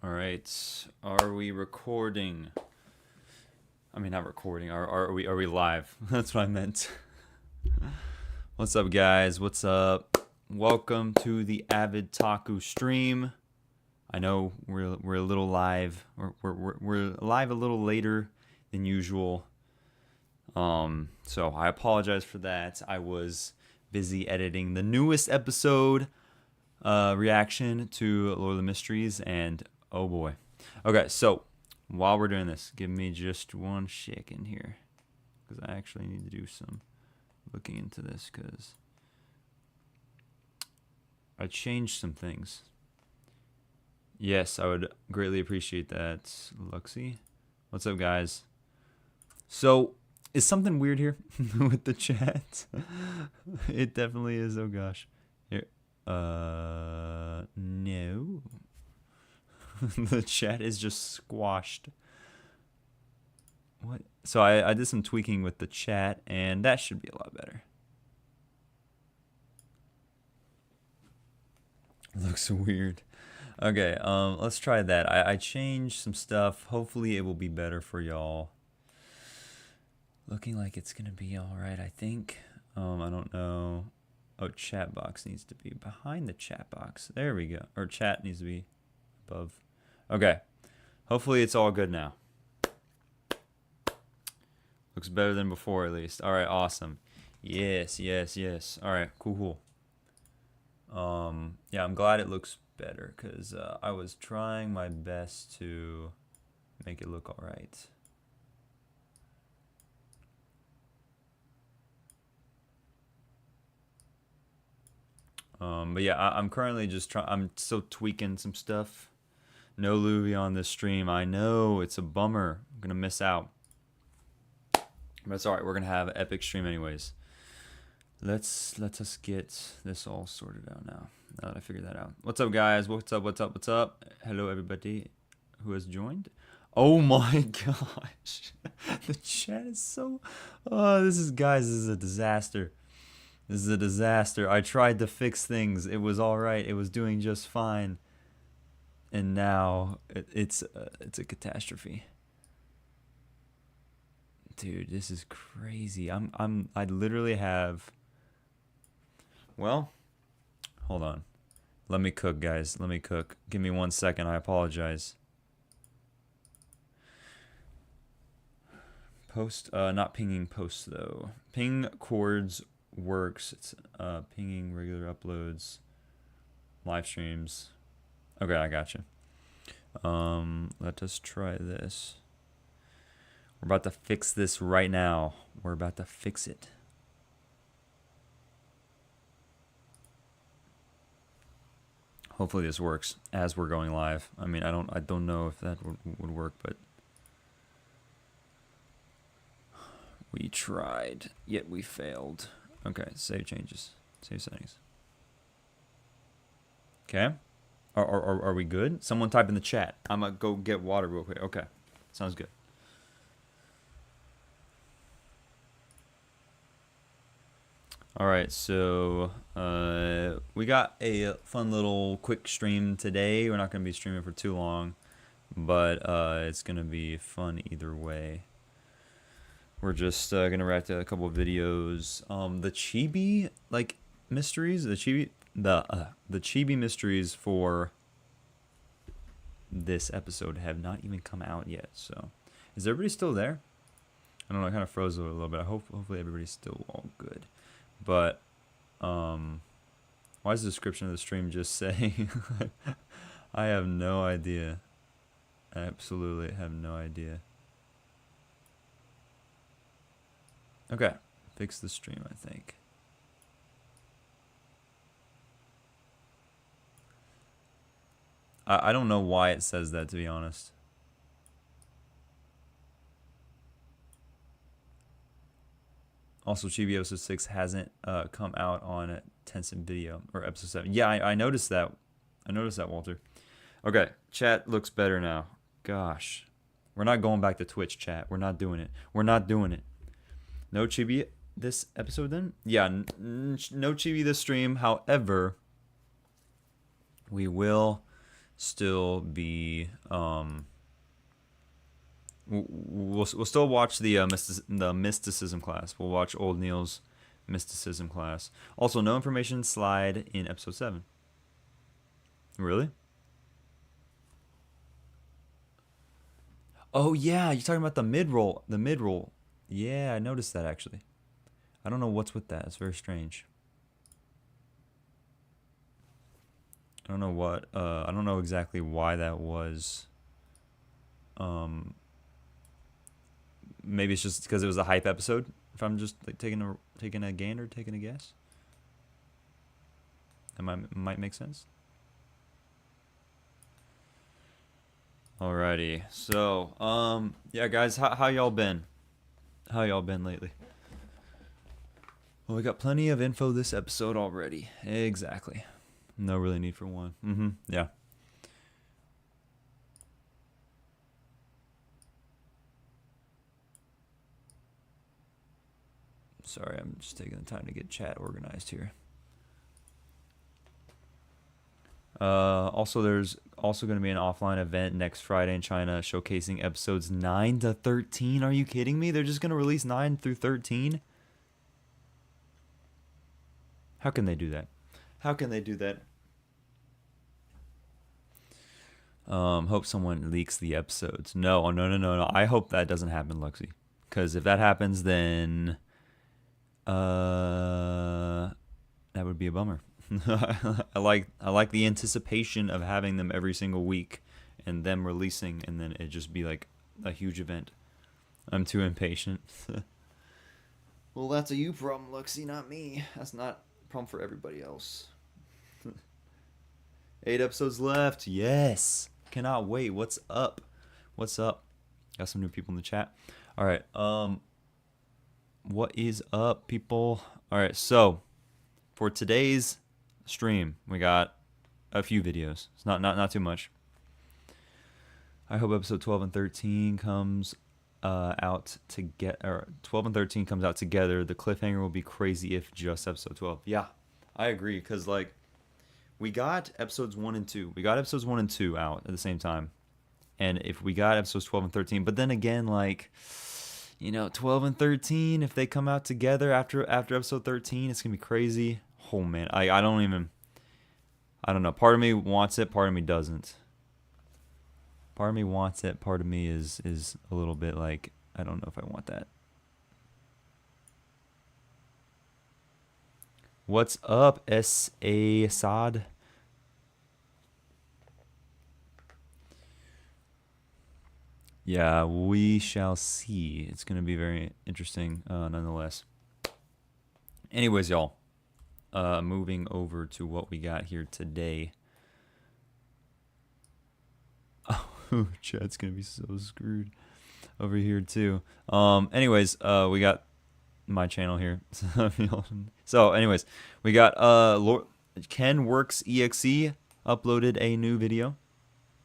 All right. Are we recording? I mean, not recording. Are we live? That's what I meant. What's up, guys? What's up? Welcome to the Avid Taku stream. I know we're a little live. We're live a little later than usual. So I apologize for that. I was busy editing the newest episode reaction to Lord of the Mysteries, and oh boy. Okay, so while we're doing this, give me just 1 second here, because I actually need to do some looking into this, because I changed some things. Yes, I would greatly appreciate that, Luxie. What's up, guys? So, is something weird here with the chat? It definitely is. Oh gosh. Here. No. The chat is just squashed. What? So I did some tweaking with the chat, and that should be a lot better. Looks weird. Okay, let's try that. I changed some stuff. Hopefully it will be better for y'all. Looking like it's gonna be alright, I think. I don't know. Oh, chat box needs to be behind the chat box. There we go. Or chat needs to be above. Okay. Hopefully it's all good now. Looks better than before, at least. All right, awesome. Yes. All right, cool. Yeah, I'm glad it looks better, because I was trying my best to make it look all right. But yeah, I'm currently just I'm still tweaking some stuff. No Louis on this stream. I know, it's a bummer. I'm gonna miss out. But it's alright, we're gonna have an epic stream anyways. Let us get this all sorted out now. Now that I figured that out. What's up, guys? What's up? Hello, everybody who has joined. Oh my gosh. The chat is so... Oh, this is a disaster. This is a disaster. I tried to fix things. It was alright. It was doing just fine. And now it's a catastrophe. Dude, this is crazy. I literally have... Well, hold on. Let me cook, guys. Let me cook. Give me 1 second. I apologize. Post, not pinging posts though. Ping chords works. It's pinging regular uploads, live streams. Okay, I gotcha. Let us try this. We're about to fix this right now. We're about to fix it. Hopefully this works as we're going live. I mean, I don't know if that would work, but we tried, yet we failed. Okay, save changes, save settings. Okay, are we good? Someone type in the chat. I'm gonna go get water real quick. Okay, sounds good. All right, so we got a fun little quick stream today. We're not going to be streaming for too long, but it's going to be fun either way. We're just going to react to a couple of videos. The Chibi mysteries, the Chibi mysteries for this episode have not even come out yet. So, is everybody still there? I don't know. I kind of froze a little bit. Hopefully everybody's still all good. But why is the description of the stream just saying? I have no idea. I absolutely have no idea. Okay, fix the stream, I think. I don't know why it says that, to be honest. Also, Chibi episode 6 hasn't come out on Tencent Video, or episode 7. Yeah, I noticed that. I noticed that, Walter. Okay, chat looks better now. Gosh. We're not going back to Twitch, chat. We're not doing it. We're not doing it. No Chibi this episode, then? Yeah, no Chibi this stream. However, we will still be we'll still watch the mysticism class. We'll watch Old Neil's mysticism class. Also, no information slide in episode 7. Really? Oh yeah, you're talking about the mid roll. The mid roll. Yeah, I noticed that actually. I don't know what's with that. It's very strange. I don't know what. I don't know exactly why that was. Maybe it's just because it was a hype episode. If I'm just like taking a gander, taking a guess, that might make sense. Alrighty, so yeah, guys, how y'all been? How y'all been lately? Well, we got plenty of info this episode already. Exactly. No really need for one. Yeah. Sorry, I'm just taking the time to get chat organized here. Also, there's also going to be an offline event next Friday in China showcasing episodes 9 to 13. Are you kidding me? They're just going to release 9 through 13? How can they do that? How can they do that? Hope someone leaks the episodes. No. I hope that doesn't happen, Luxie. Because if that happens, then that would be a bummer. I like the anticipation of having them every single week and them releasing, and then it just be like a huge event. I'm too impatient. Well, that's a you problem, Luxie, not me. That's not a problem for everybody else. 8 episodes left. Yes. Cannot wait. What's up? What's up? Got some new people in the chat. All right. What is up, people? All right. So, for today's stream, we got a few videos. It's not too much. I hope episode 12 and 13 comes out to get, or 12 and 13 comes out together. The cliffhanger will be crazy if just episode 12. Yeah, I agree, because like we got episodes 1 and 2. We got episodes 1 and 2 out at the same time. And if we got episodes 12 and 13, but then again, like, you know, 12 and 13, if they come out together after episode 13, it's going to be crazy. Oh, man. I don't know. Part of me wants it. Part of me doesn't. Part of me wants it. Part of me is a little bit like, I don't know if I want that. What's up, S.A. Assad? Yeah, we shall see. It's going to be very interesting nonetheless. Anyways, y'all. Moving over to what we got here today. Oh, chat's going to be so screwed over here too. Anyways, we got my channel here. So anyways, we got Ken Works EXE uploaded a new video.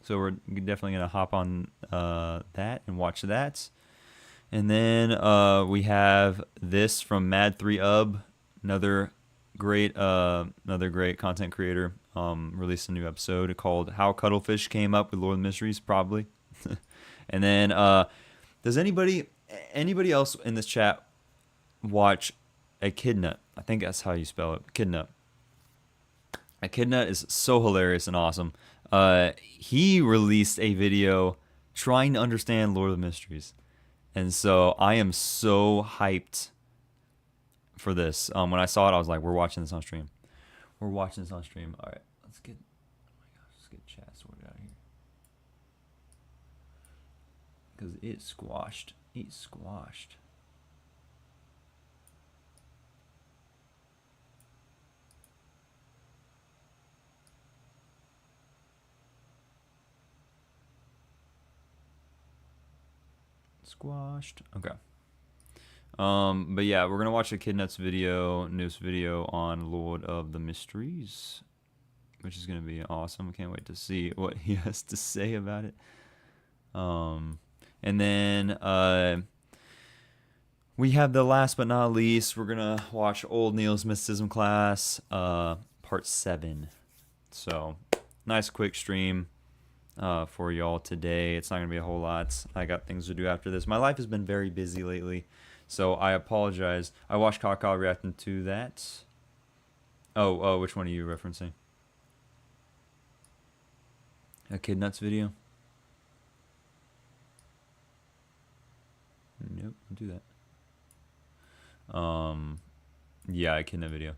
So we're definitely going to hop on that and watch that. And then we have this from Mad3Ub, another great content creator, released a new episode called How Cuttlefish Came Up with Lord of the Mysteries, probably. And then does anybody else in this chat watch Echidnut? I think that's how you spell it. Echidnut. Echidnut is so hilarious and awesome. He released a video trying to understand Lord of the Mysteries. And so I am so hyped for this. When I saw it, I was like, we're watching this on stream. We're watching this on stream. All right, let's get chat sorted out here. Because it's squashed. It's squashed. Squashed. Okay. But yeah, we're gonna watch Echidnut's newest video on Lord of the Mysteries, which is gonna be awesome. I can't wait to see what he has to say about it. And then we have the last but not least, we're gonna watch Old Neil's Mysticism class, part 7. So nice quick stream. for y'all today. It's not gonna be a whole lot. I got things to do after this. My life has been very busy lately, so I apologize. I watched Kaka reacting to that. Oh, which one are you referencing? Echidnut's video? Nope, don't do that. Yeah, Echidnut video.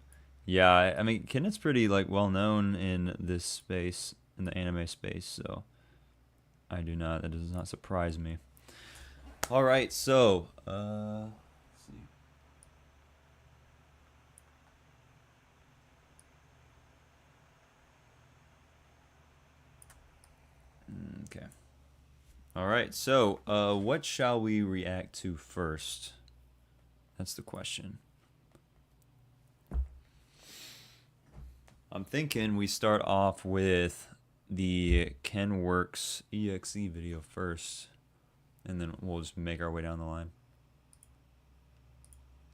Yeah, I mean, Echidnut's pretty like well known in this space, in the anime space, so that does not surprise me. All right, so let's see. Okay. All right, so what shall we react to first? That's the question. I'm thinking we start off with the Kenworks EXE video first, and then we'll just make our way down the line.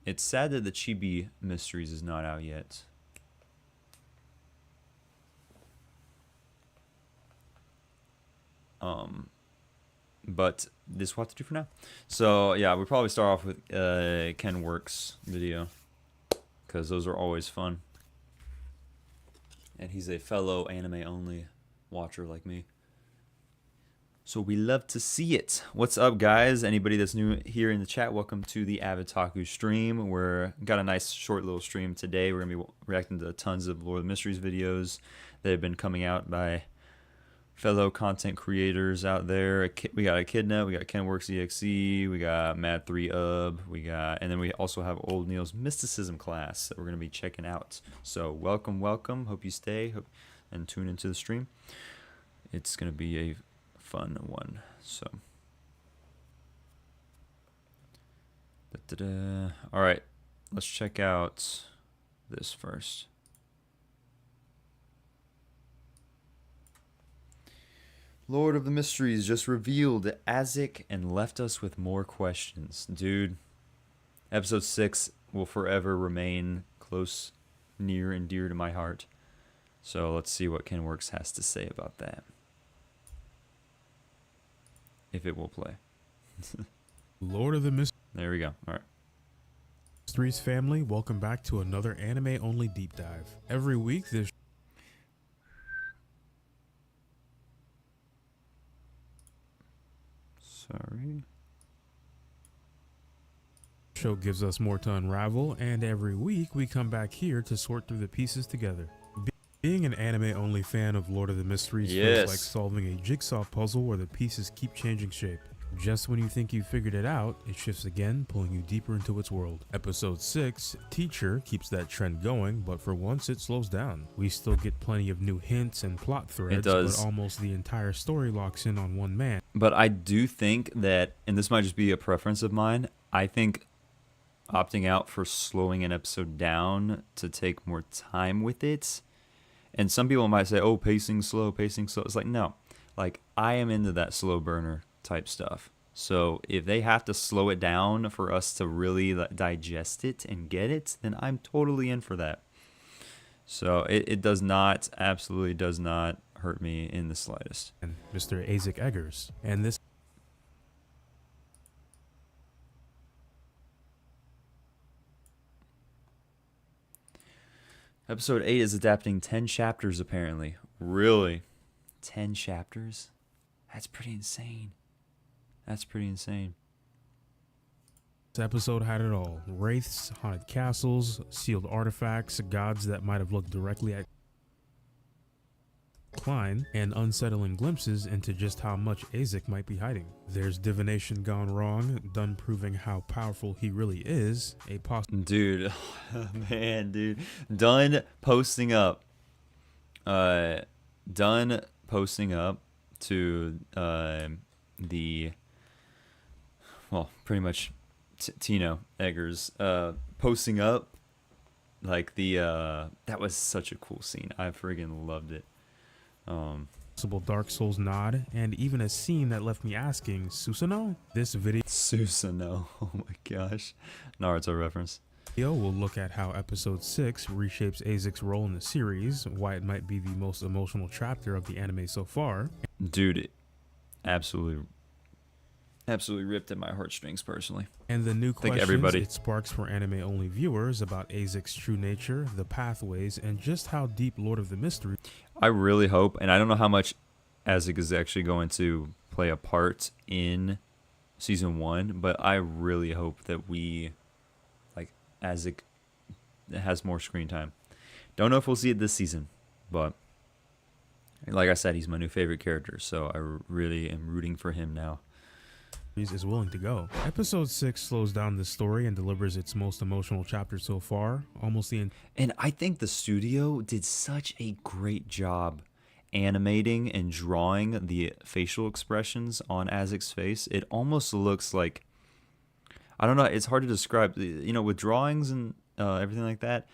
It's sad that the Chibi Mysteries is not out yet. But this will have to do for now. So yeah, we probably start off with Kenworks video, because those are always fun. And he's a fellow anime only watcher like me. So we love to see it. What's up, guys? Anybody that's new here in the chat, welcome to the Avitaku stream. We're got a nice short little stream today. We're gonna be reacting to tons of Lord of the Mysteries videos that have been coming out by fellow content creators out there. We got Echidnut, we got Kenworks EXE, we got Mad3Ub, and then we also have Old Neil's Mysticism class that we're gonna be checking out. So welcome. Hope you stay and tune into the stream. It's gonna be a fun one. So all right, let's check out this first. Lord of the Mysteries just revealed Azik and left us with more questions. Dude, episode 6 will forever remain close, near, and dear to my heart. So let's see what Kenworks has to say about that. If it will play. Lord of the Mysteries. There we go. All right. Mysteries family, welcome back to another anime-only deep dive. Every week, this show gives us more to unravel, and every week we come back here to sort through the pieces together. Being an anime-only fan of Lord of the Mysteries feels like solving a jigsaw puzzle where the pieces keep changing shape. Just when you think you figured it out, it shifts again, pulling you deeper into its world. Episode 6, Teacher, keeps that trend going, but for once it slows down. We still get plenty of new hints and plot threads, but almost the entire story locks in on one man. But I do think that, and this might just be a preference of mine, I think opting out for slowing an episode down to take more time with it. And some people might say, oh, pacing slow. It's like, no. Like, I am into that slow burner type stuff. So if they have to slow it down for us to really digest it and get it, then I'm totally in for that. So it does not, absolutely does not hurt me in the slightest. And Mr. Isaac Eggers. And this Episode 8 is adapting 10 chapters, apparently. Really? 10 chapters? That's pretty insane. This episode had it all. Wraiths, haunted castles, sealed artifacts, gods that might have looked directly at Klein, and unsettling glimpses into just how much Isaac might be hiding. There's divination gone wrong, done proving how powerful he really is. Dude, man, dude. Done posting up to the, well, pretty much Tino Eggers posting up like the that was such a cool scene. I friggin' loved it. Possible Dark Souls nod, and even a scene that left me asking, Susanoo? This video oh my gosh, Naruto reference. We'll look at how episode 6 reshapes Isaac's role in the series, why it might be the most emotional chapter of the anime so far, Dude, absolutely, absolutely ripped at my heartstrings personally. And the new I think questions everybody. it sparks for anime-only viewers about Azek's true nature, the pathways, and just how deep Lord of the Mysteries I really hope, and I don't know how much Azek is actually going to play a part in season 1, but I really hope that we, like, Azek has more screen time. Don't know if we'll see it this season, but like I said, he's my new favorite character, so I really am rooting for him now. is willing to go. Episode 6 slows down the story and delivers its most emotional chapter so far. And I think the studio did such a great job animating and drawing the facial expressions on Azek's face. It almost looks like, I don't know, it's hard to describe. You know, with drawings and everything like that,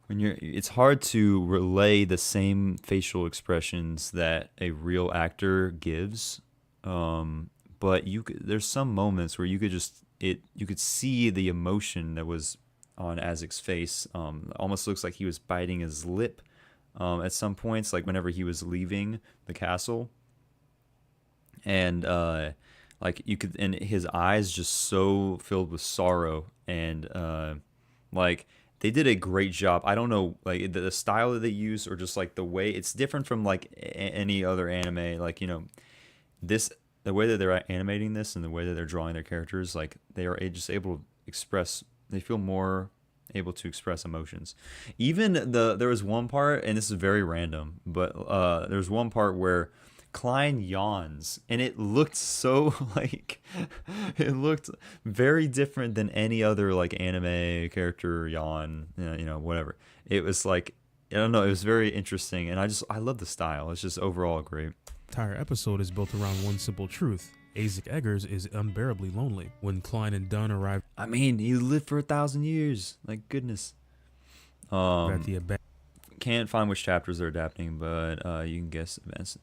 it's hard to relay the same facial expressions that a real actor gives. But there's some moments where you could see the emotion that was on Azek's face. Almost looks like he was biting his lip at some points, like whenever he was leaving the castle, and like you could, and his eyes just so filled with sorrow, and like they did a great job. I don't know, like the style that they use, or just like the way it's different from like any other anime. Like, you know, the way that they're animating this and the way that they're drawing their characters, like they are just able to express. They feel more able to express emotions. Even there was one part, and this is very random, but there's one part where Klein yawns, and it looked so like it looked very different than any other like anime character yawn, you know, whatever. It was like, I don't know, it was very interesting, and I love the style. It's just overall great. The entire episode is built around one simple truth. Azek Eggers is unbearably lonely. When Klein and Dunn arrive, I mean, he lived for 1,000 years. Like, goodness. at the Can't find which chapters they're adapting, but you can guess events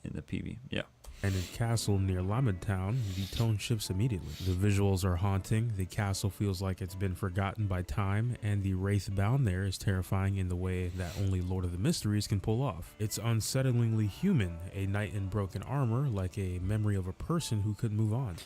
in the PV. Yeah. abandoned castle near Lamed Town, the tone shifts immediately. The visuals are haunting, the castle feels like it's been forgotten by time, and the wraith bound there is terrifying in the way that only Lord of the Mysteries can pull off. It's unsettlingly human, a knight in broken armor, like a memory of a person who could move on.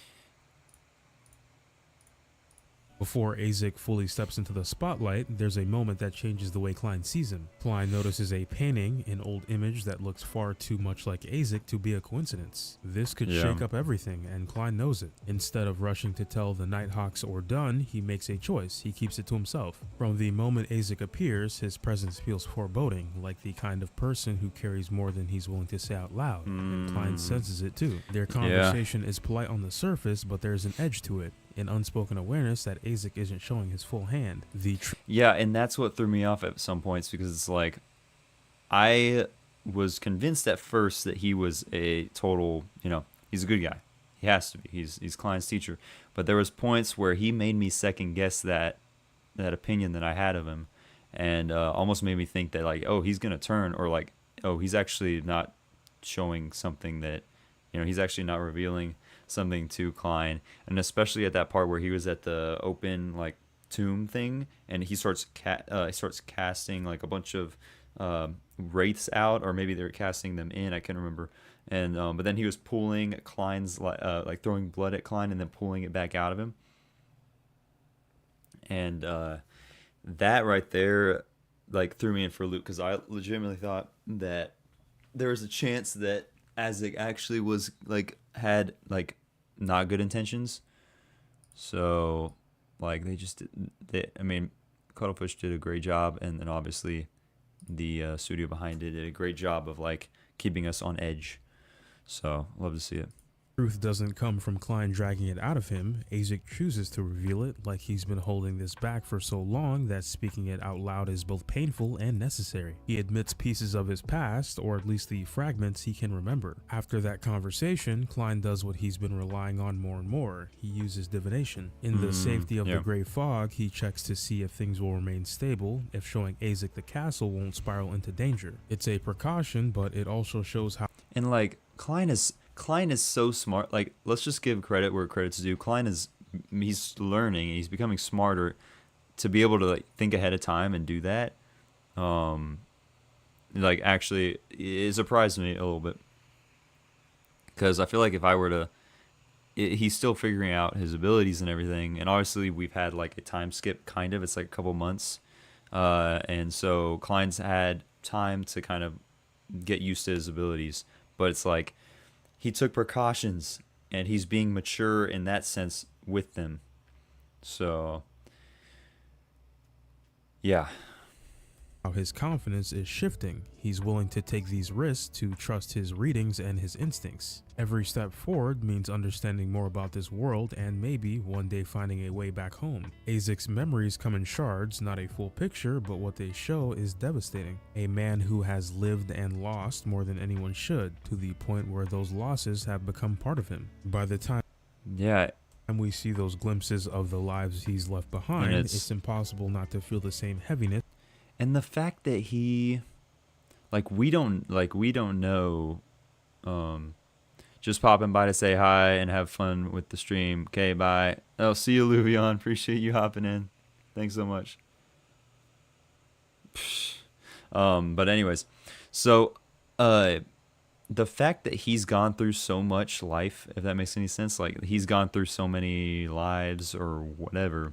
Before Azek fully steps into the spotlight, there's a moment that changes the way Klein sees him. Klein notices a painting, an old image that looks far too much like Azek to be a coincidence. This could shake up everything, and Klein knows it. Instead of rushing to tell the Nighthawks or Dunn, he makes a choice. He keeps it to himself. From the moment Azek appears, his presence feels foreboding, like the kind of person who carries more than he's willing to say out loud. And Klein senses it too. Their conversation is polite on the surface, but there's an edge to it. An unspoken awareness that Azek isn't showing his full hand. And that's what threw me off at some points, because it's like, I was convinced at first that he was a total, he's a good guy. He has to be. He's Klein's teacher. But there was points where he made me second guess that opinion that I had of him, and almost made me think that, like, oh, he's gonna turn, or like, oh, he's actually not showing something that, he's actually not revealing something to Klein. And especially at that part where he was at the open like tomb thing, and he starts casting like a bunch of wraiths out, or maybe they're casting them in, I can't remember. And but then he was pulling Klein's like throwing blood at Klein and then pulling it back out of him. And that right there like threw me in for a loop, because I legitimately thought that there was a chance that Azek actually was like had like not good intentions. So like Cuttlefish did a great job, and then obviously the studio behind it did a great job of like keeping us on edge. So love to see it. Truth doesn't come from Klein dragging it out of him. Azek chooses to reveal it, like he's been holding this back for so long that speaking it out loud is both painful and necessary. He admits pieces of his past, or at least the fragments he can remember. After that conversation, Klein does what he's been relying on more and more. He uses divination. In the safety of the gray fog, he checks to see if things will remain stable, if showing Azek the castle won't spiral into danger. It's a precaution, but it also shows how... And like, Klein is so smart. Like, let's just give credit where credit's due. He's learning, and he's becoming smarter to be able to like think ahead of time and do that. Like, actually, it surprised me a little bit. Because I feel like if I were to, he's still figuring out his abilities and everything. And obviously we've had like a time skip, kind of. It's like a couple months. And so Klein's had time to kind of get used to his abilities. But it's like he took precautions and he's being mature in that sense with them. So, yeah. How his confidence is shifting. He's willing to take these risks to trust his readings and his instincts. Every step forward means understanding more about this world and maybe one day finding a way back home. Azek's memories come in shards, not a full picture, but what they show is devastating. A man who has lived and lost more than anyone should, to the point where those losses have become part of him. By the time and we see those glimpses of the lives he's left behind, it's impossible not to feel the same heaviness. And the fact that he, we don't know, just popping by to say hi and have fun with the stream. Okay, bye. Oh, see you, Luvion. Appreciate you hopping in. Thanks so much. But anyways, so, the fact that he's gone through so much life, if that makes any sense, like he's gone through so many lives or whatever.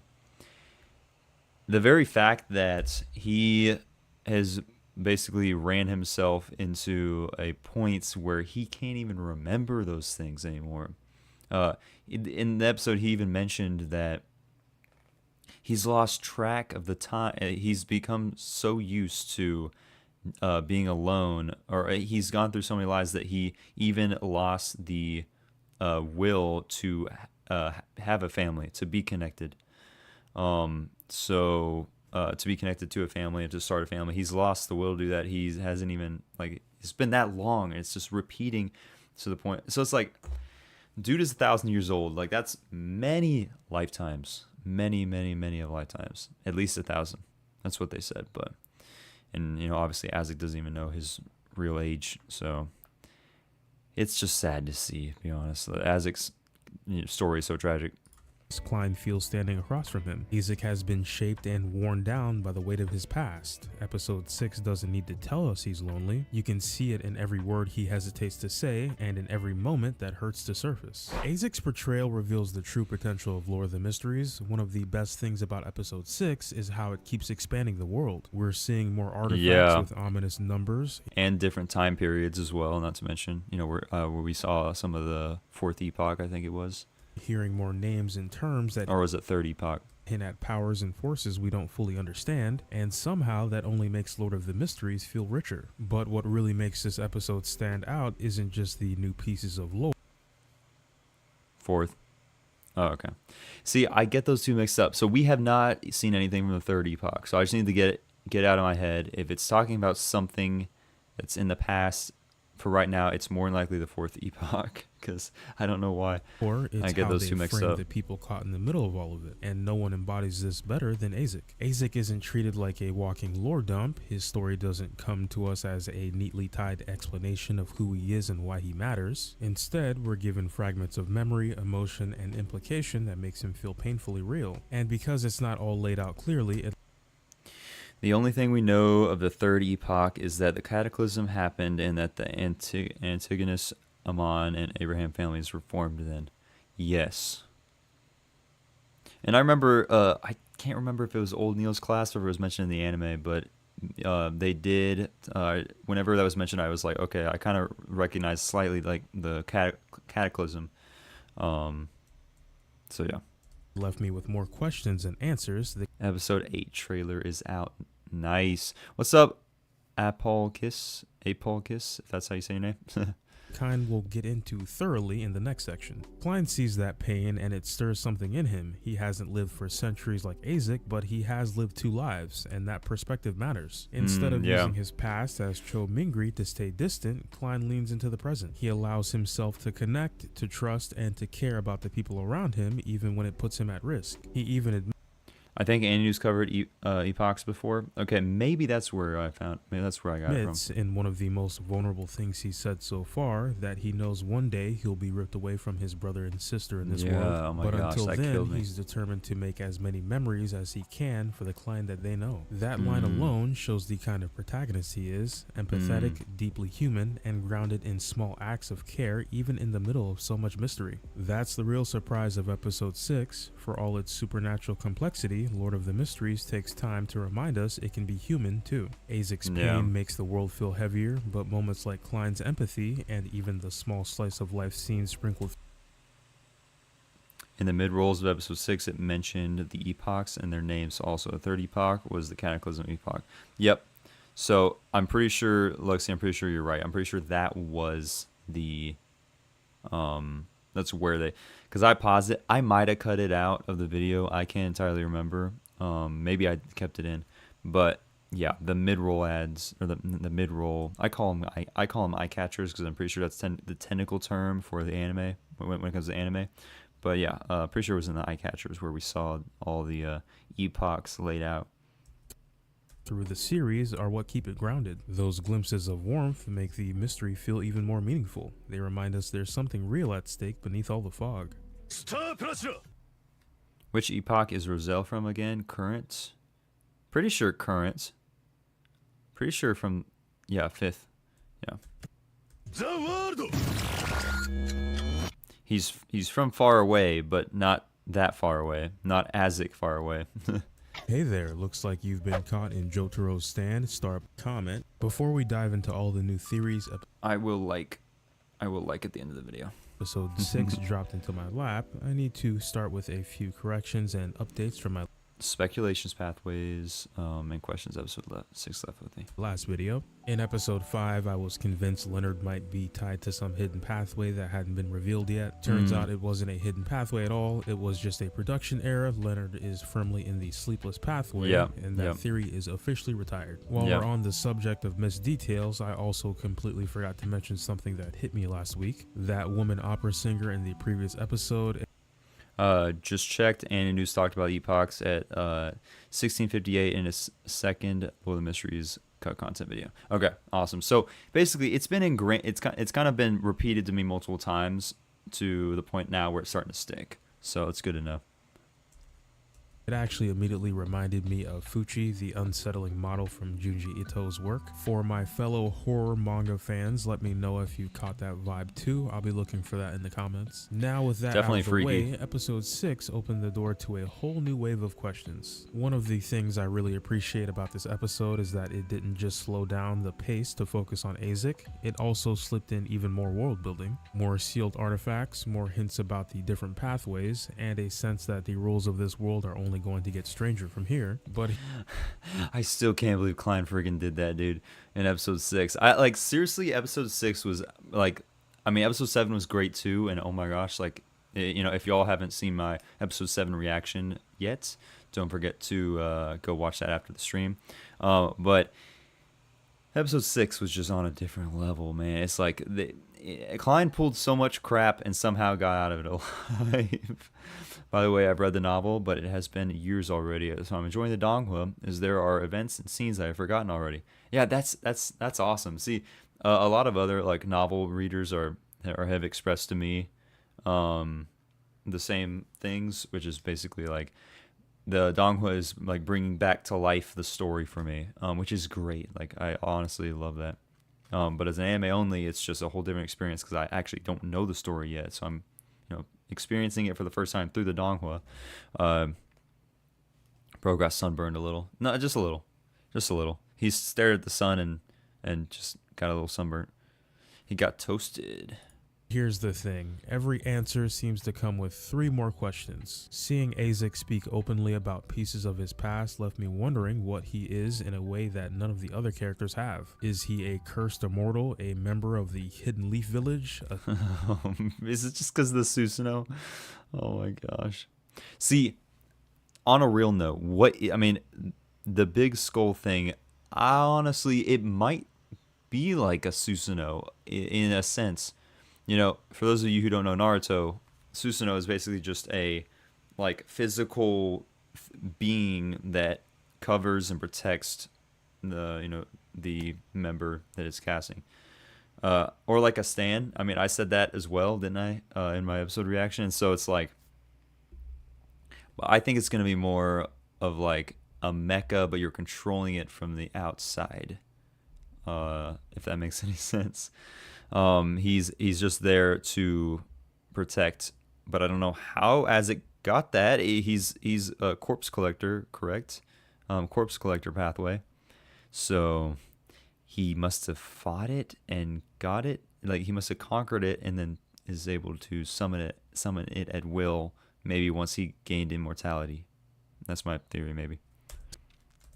The very fact that he has basically ran himself into a point where he can't even remember those things anymore. In the episode, he even mentioned that he's lost track of the time. He's become so used to being alone, or he's gone through so many lives that he even lost the will to have a family, to be connected. So to be connected to a family and to start a family, he's lost the will to do that. He hasn't even, it's been that long, and it's just repeating to the point. So it's like, dude is 1,000 years old. Like, that's many lifetimes, many of lifetimes, at least 1,000. That's what they said. But, and obviously Azek doesn't even know his real age, so it's just sad to see, to be honest. Azek's story is so tragic. Klein feels standing across from him. Azek has been shaped and worn down by the weight of his past. Episode 6 doesn't need to tell us he's lonely. You can see it in every word he hesitates to say and in every moment that hurts to surface. Azek's portrayal reveals the true potential of Lord of the Mysteries. One of the best things about episode 6 is how it keeps expanding the world. We're seeing more artifacts with ominous numbers and different time periods as well, not to mention, where we saw some of the fourth epoch, I think it was. Hearing more names and terms that, or was it third epoch, hint at powers and forces we don't fully understand, and somehow that only makes Lord of the Mysteries feel richer. But what really makes this episode stand out isn't just the new pieces of lore. Fourth. Oh, okay. See, I get those two mixed up. So we have not seen anything from the third epoch. So I just need to get out of my head. If it's talking about something that's in the past, for right now, it's more than likely the fourth epoch, because I don't know why. Or it's I get how those they two mixed frame up. The people caught in the middle of all of it, and no one embodies this better than Azek. Azek isn't treated like a walking lore dump. His story doesn't come to us as a neatly tied explanation of who he is and why he matters. Instead, we're given fragments of memory, emotion, and implication that makes him feel painfully real. And because it's not all laid out clearly, the only thing we know of the third epoch is that the cataclysm happened and that the Antigonus, Ammon, and Abraham families were formed then. Yes. And I remember, I can't remember if it was Old Neil's class or if it was mentioned in the anime, but they did, whenever that was mentioned, I was like, okay, I kind of recognized slightly like the cataclysm. So yeah. Left me with more questions than answers. The Episode 8 trailer is out. Nice. What's up, Apolkiss, if that's how you say your name? kind we'll get into thoroughly in the next section. Klein sees that pain and it stirs something in him. He hasn't lived for centuries like Azek, but he has lived 2 lives, and that perspective matters. Instead of using his past as Cho Mingri to stay distant, Klein leans into the present. He allows himself to connect, to trust, and to care about the people around him, even when it puts him at risk. He even admits I think Anu's covered epochs before. Okay, maybe that's where I got it from. In one of the most vulnerable things he said so far, that he knows one day he'll be ripped away from his brother and sister in this world. Oh my but gosh, until that then, killed me. he's determined to make as many memories as he can for the clan that they know. That line alone shows the kind of protagonist he is: empathetic, deeply human, and grounded in small acts of care, even in the middle of so much mystery. That's the real surprise of episode 6. For all its supernatural complexity, Lord of the Mysteries takes time to remind us it can be human too. Isaac's pain makes the world feel heavier, but moments like Klein's empathy and even the small slice of life scenes sprinkled in the mid-rolls of episode 6, it mentioned the epochs and their names. Also, the third epoch was the Cataclysm epoch. Yep. So I'm pretty sure, Luxie, I'm pretty sure you're right. I'm pretty sure that was the, that's where they, because I paused it. I might have cut it out of the video. I can't entirely remember. Maybe I kept it in, but yeah, the mid-roll ads, or the mid-roll, I call them eye catchers, because I'm pretty sure that's the technical term for the anime when it comes to anime. But yeah, pretty sure it was in the eye catchers where we saw all the epochs laid out. Through the series are what keep it grounded. Those glimpses of warmth make the mystery feel even more meaningful. They remind us there's something real at stake beneath all the fog. Which epoch is Roselle from again? Current? Pretty sure Current. Pretty sure from, yeah, 5th. Yeah. He's from far away, but not that far away. Not Isaac far away. Hey there, looks like you've been caught in Jotaro's stand. Start comment. Before we dive into all the new theories, I will like at the end of the video. Episode 6 dropped into my lap. I need to start with a few corrections and updates from my speculations, pathways, and questions. Episode 6 left with me. Last video. In episode 5, I was convinced Leonard might be tied to some hidden pathway that hadn't been revealed yet. Turns out it wasn't a hidden pathway at all. It was just a production error. Leonard is firmly in the sleepless pathway, and that theory is officially retired. While we're on the subject of missed details, I also completely forgot to mention something that hit me last week. That woman opera singer in the previous episode. Just checked, and News talked about epochs at 1658 in his second Lord of the Mysteries cut content video. Okay, awesome. So basically, it's been ingrained. It's kind of been repeated to me multiple times to the point now where it's starting to stick. So it's good to know. It actually immediately reminded me of Fuchi, the unsettling model from Junji Ito's work. For my fellow horror manga fans, let me know if you caught that vibe too. I'll be looking for that in the comments. Now with that Definitely out of the freaky. way, episode 6 opened the door to a whole new wave of questions. One of the things I really appreciate about this episode is that it didn't just slow down the pace to focus on Isaac, it also slipped in even more world building, more sealed artifacts, more hints about the different pathways, and a sense that the rules of this world are only going to get stranger from here. But I still can't believe Klein friggin' did that, dude, in episode 6. I like, seriously, episode 6 was like, I mean, episode 7 was great too, and oh my gosh, like, you know, if y'all haven't seen my episode 7 reaction yet, don't forget to go watch that after the stream. But episode 6 was just on a different level, man. It's like Klein pulled so much crap and somehow got out of it alive. By the way, I've read the novel, but it has been years already, so I'm enjoying the donghua, as there are events and scenes that I've forgotten already. Yeah, that's awesome. See, a lot of other like novel readers have expressed to me the same things, which is basically like the donghua is like bringing back to life the story for me, which is great. Like, I honestly love that. But as an anime only, it's just a whole different experience because I actually don't know the story yet, so I'm, you know, experiencing it for the first time through the donghua. Bro got sunburned a little. No, just a little. He stared at the sun and just got a little sunburnt. He got toasted. here's the thing, every answer seems to come with 3 more questions. Seeing Isaac speak openly about pieces of his past left me wondering what he is in a way that none of the other characters have. Is he a cursed immortal, a member of the Hidden Leaf Village? Is it just because of the Susanoo? Oh my gosh. See, on a real note, the big skull thing, honestly, it might be like a Susanoo in a sense. You know, for those of you who don't know Naruto, Susanoo is basically just a like physical being that covers and protects the member that is casting. Or like a stand. I mean, I said that as well, didn't I, in my episode reaction? And so it's like, I think it's going to be more of like a mecha, but you're controlling it from the outside. If that makes any sense. He's just there to protect, but I don't know how as it got that. He's a corpse collector, correct? Corpse collector pathway. So he must have fought it and got it. Like he must have conquered it and then is able to summon it at will. Maybe once he gained immortality. That's my theory, maybe.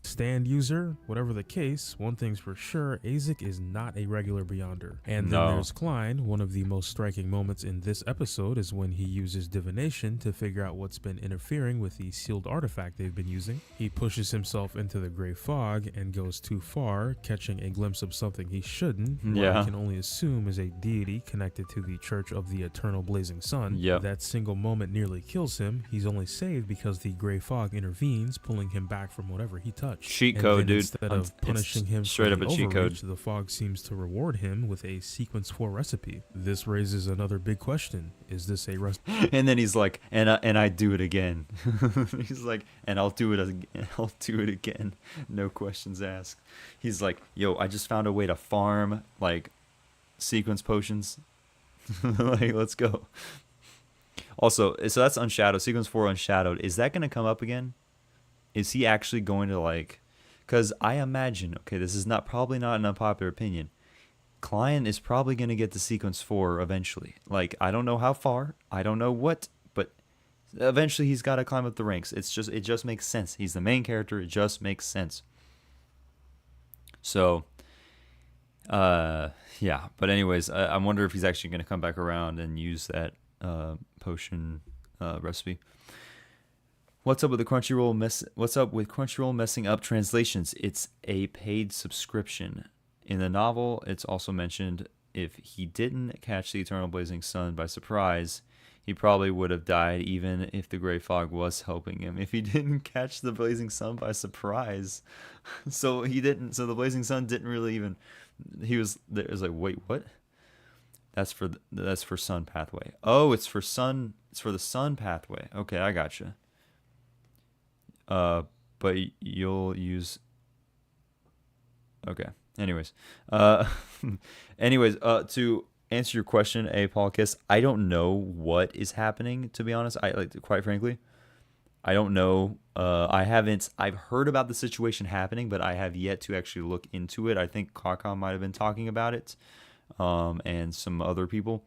Stand user, whatever the case, one thing's for sure, Azek is not a regular Beyonder. And then there's Klein. One of the most striking moments in this episode is when he uses divination to figure out what's been interfering with the sealed artifact they've been using. He pushes himself into the gray fog and goes too far, catching a glimpse of something he shouldn't, what I can only assume is a deity connected to the Church of the Eternal Blazing Sun. That single moment nearly kills him. He's only saved because the gray fog intervenes, pulling him back from whatever he touched. Cheat code, dude. Instead of punishing him straight up a cheat code, the fog seems to reward him with a sequence 4 recipe. This raises another big question: is this a recipe? And then he's like, and I do it again. He's like, and I'll do it again. I'll do it again. No questions asked. He's like, yo, I just found a way to farm like sequence potions. Like, let's go. Also, so that's Unshadowed. Sequence 4 Unshadowed. Is that gonna come up again? Is he actually going to like, because I imagine, okay, this is probably not an unpopular opinion, Klein is probably going to get to sequence 4 eventually. Like, I don't know how far, I don't know what, but eventually he's got to climb up the ranks. It just makes sense. He's the main character. It just makes sense. So, yeah. But anyways, I wonder if he's actually going to come back around and use that potion recipe. What's up with the Crunchyroll What's up with Crunchyroll messing up translations? It's a paid subscription. In the novel, it's also mentioned if he didn't catch the Eternal Blazing Sun by surprise, he probably would have died even if the Gray Fog was helping him. If he didn't catch the Blazing Sun by surprise. So he didn't. So the Blazing Sun didn't really even. He was there. It was like, wait, what? That's for Sun pathway. Oh, it's for Sun. It's for the Sun pathway. Okay, I gotcha. But you'll use. Okay. Anyways, to answer your question, Paul Kiss, I don't know what is happening. To be honest, quite frankly, I don't know. I've heard about the situation happening, but I have yet to actually look into it. I think Kakam might have been talking about it, and some other people.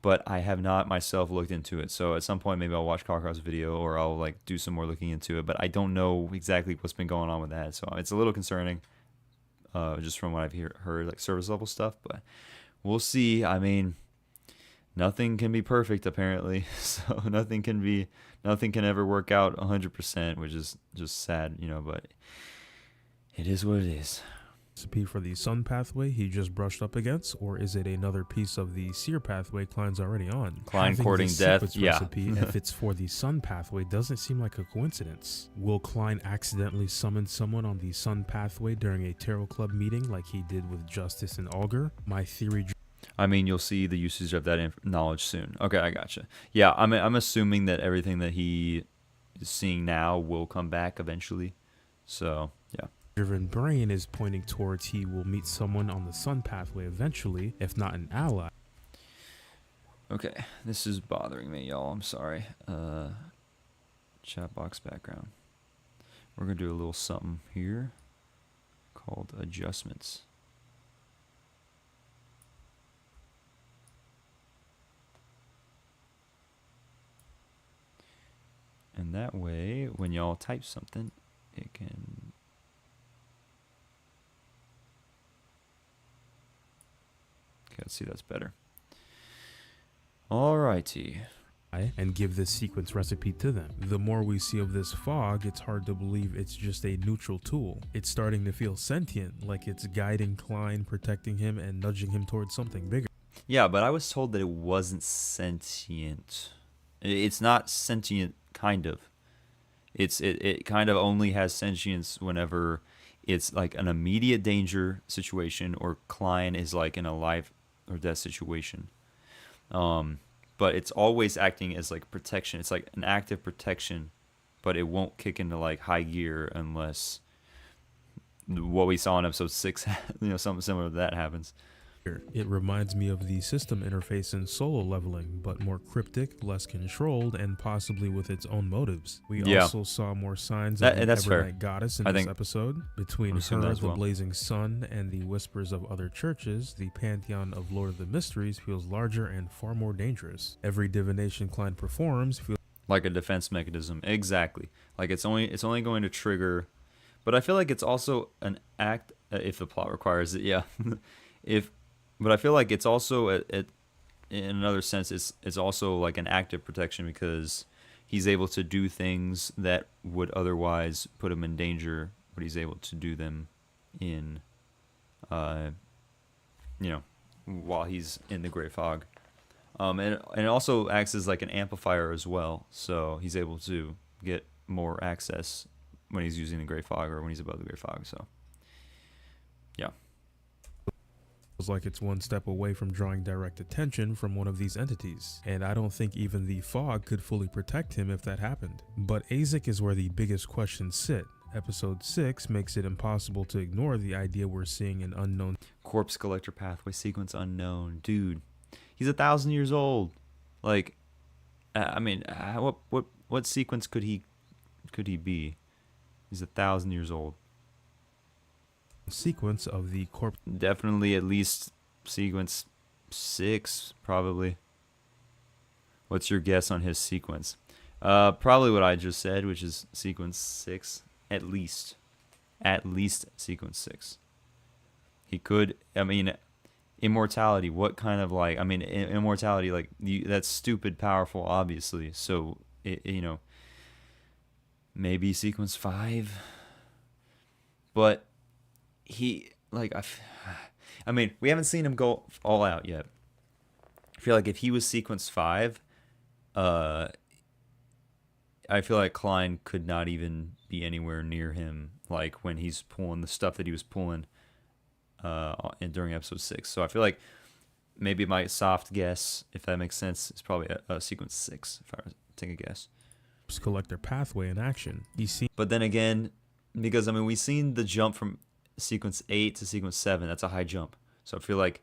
But I have not myself looked into it. So at some point, maybe I'll watch Kakar's video or I'll like do some more looking into it. But I don't know exactly what's been going on with that. So it's a little concerning, just from what I've heard, like service level stuff. But we'll see. I mean, nothing can be perfect apparently. So nothing can ever work out 100%, which is just sad, But it is what it is. Recipe for the Sun pathway he just brushed up against, or is it another piece of the Seer pathway Klein's already on? Klein courting death, yeah. Recipe, if it's for the Sun pathway, doesn't seem like a coincidence. Will Klein accidentally summon someone on the Sun pathway during a Tarot Club meeting like he did with Justice and Augur? My theory... I mean, you'll see the usage of that knowledge soon. Okay, I gotcha. Yeah, I'm assuming that everything that he is seeing now will come back eventually. So, yeah. Driven brain is pointing towards he will meet someone on the Sun pathway eventually, if not an ally. Okay, this is bothering me, y'all. I'm sorry. Chat box background. We're gonna do a little something here called adjustments. And that way, when y'all type something, it can... Okay, let's see, that's better. Alrighty. And give this sequence recipe to them. The more we see of this fog, it's hard to believe it's just a neutral tool. It's starting to feel sentient, like it's guiding Klein, protecting him, and nudging him towards something bigger. Yeah, but I was told that it wasn't sentient. It's not sentient, kind of. It kind of only has sentience whenever it's like an immediate danger situation or Klein is like in a life or death situation. But it's always acting as like protection. It's like an active protection, but it won't kick into like high gear unless what we saw in episode 6, something similar to that happens. It reminds me of the system interface in Solo Leveling, but more cryptic, less controlled, and possibly with its own motives. We also saw more signs of the Evernight Goddess in this episode. Between her, the Blazing Sun, and the Whispers of other churches, the pantheon of Lord of the Mysteries feels larger and far more dangerous. Every divination Klein performs feels like a defense mechanism. Exactly. Like it's only going to trigger, but I feel like it's also an act if the plot requires it. Yeah. But I feel like it's also, in another sense, it's also like an active protection because he's able to do things that would otherwise put him in danger, but he's able to do them in, while he's in the Great Fog. And it also acts as like an amplifier as well, so he's able to get more access when he's using the Great Fog or when he's above the Great Fog. So, yeah. Like it's one step away from drawing direct attention from one of these entities, and I don't think even the fog could fully protect him if that happened. But Azek is where the biggest questions sit. Episode 6 makes it impossible to ignore the idea we're seeing an unknown corpse collector pathway sequence unknown. Dude, he's 1,000 years old. Like, I mean, what sequence could he be? He's 1,000 years old. Sequence of the corpse. Definitely at least sequence 6, probably. What's your guess on his sequence? Probably what I just said, which is sequence 6, at least sequence 6. He could, I mean, immortality. What kind of like? I mean, immortality. Like that's stupid powerful, obviously. So maybe sequence 5, but. He I mean, we haven't seen him go all out yet. I feel like if he was sequence 5, I feel like Klein could not even be anywhere near him. Like when he's pulling the stuff that he was pulling, during episode 6. So I feel like maybe my soft guess, if that makes sense, is probably a sequence 6. If I were to take a guess. Collector pathway in action. But then again, because I mean, we've seen the jump from sequence 8 to sequence 7. That's a high jump. So I feel like,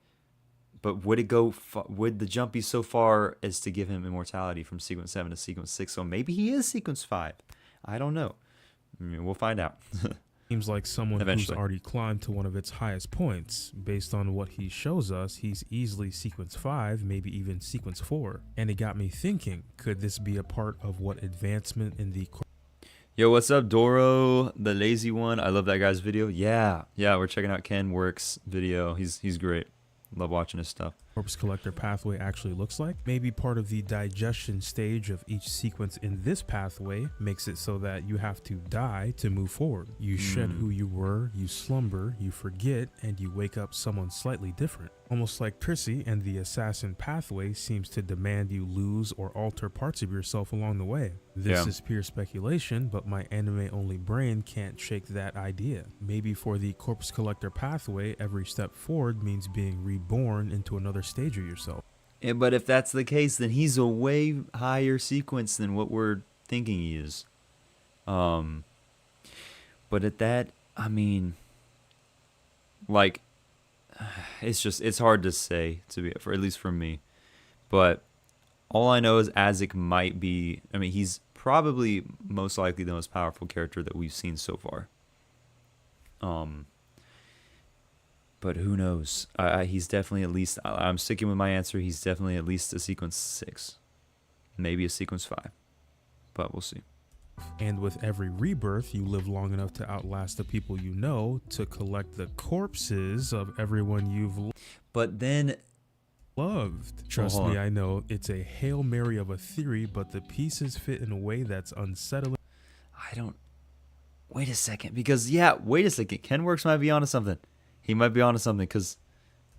but would the jump be so far as to give him immortality from sequence 7 to sequence 6? So maybe he is sequence 5. I don't know. I mean, we'll find out. Seems like someone who's already climbed to one of its highest points. Based on what he shows us, he's easily sequence 5, maybe even sequence 4. And it got me thinking, could this be a part of what advancement in the Yo, what's up, Doro, the lazy one? I love that guy's video. Yeah, we're checking out Ken Works' video. He's great. Love watching his stuff. Corpse collector pathway actually looks like. Maybe part of the digestion stage of each sequence in this pathway makes it so that you have to die to move forward. You shed who you were, you slumber, you forget, and you wake up someone slightly different. Almost like Prissy and the assassin pathway seems to demand you lose or alter parts of yourself along the way. This is pure speculation, but my anime-only brain can't shake that idea. Maybe for the corpse collector pathway, every step forward means being reborn into another stage of yourself. Yeah, but if that's the case, then he's a way higher sequence than what we're thinking he is. But at that, I mean, like, it's hard to say, at least for me. But all I know is Azek might be, I mean, he's probably most likely the most powerful character that we've seen so far. But who knows? He's definitely at least, I'm sticking with my answer, he's definitely at least a sequence 6. Maybe a sequence 5. But we'll see. And with every rebirth, you live long enough to outlast the people you know to collect the corpses of everyone you've loved. Trust me, I know it's a Hail Mary of a theory, but the pieces fit in a way that's unsettling. Wait a second, because Ken Works might be onto something. He might be onto something, because...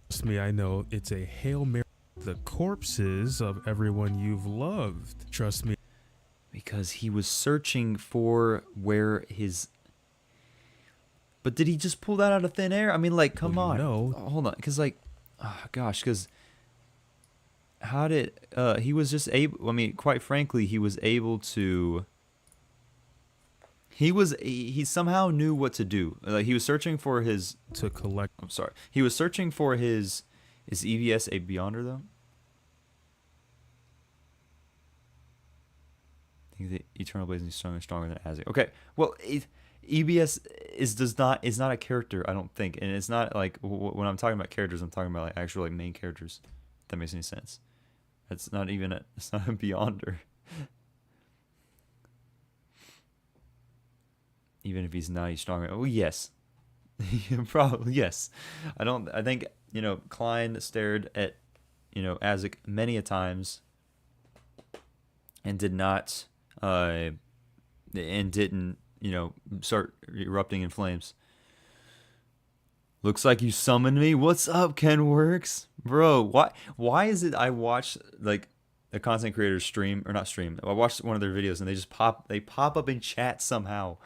Trust me, I know it's a Hail Mary. The corpses of everyone you've loved. Trust me. because he was searching for where his. But did he just pull that out of thin air? I mean, like, come on. No. Hold on, because like, oh, gosh, because how did he was just able? I mean, quite frankly, he was able to. He somehow knew what to do. Like he was searching for his to collect. I'm sorry. He was searching for his. Is EVS a Beyonder though? I think the Eternal Blazing is stronger than Azig. Okay. Well, EBS is not a character, I don't think, and it's not like when I'm talking about characters, I'm talking about like actual like main characters. If that makes any sense. It's not a Beyonder. Even if he's not, he's stronger. Oh yes, probably yes. I think Klein stared at Azig many a times and did not and didn't start erupting in flames. Looks like you summoned me. What's up, Kenworks? Bro, why is it I watch like a content creator stream or not stream? I watched one of their videos and they pop up in chat somehow.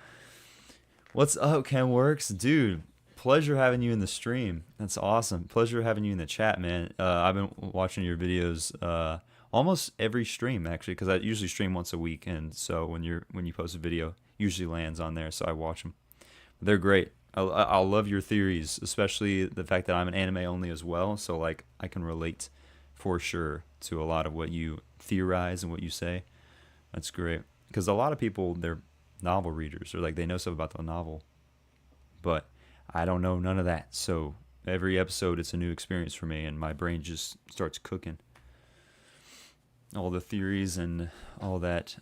What's up, Kenworks? Dude, pleasure having you in the stream. That's awesome. Pleasure having you in the chat, man. I've been watching your videos almost every stream actually, because I usually stream once a week, and so when you post a video, usually lands on there, so I watch them. They're great. I love your theories, especially the fact that I'm an anime only as well, so like I can relate for sure to a lot of what you theorize and what you say. That's great, because a lot of people, they're novel readers, or like they know stuff about the novel, but I don't know none of that. So every episode it's a new experience for me, and my brain just starts cooking all the theories and all that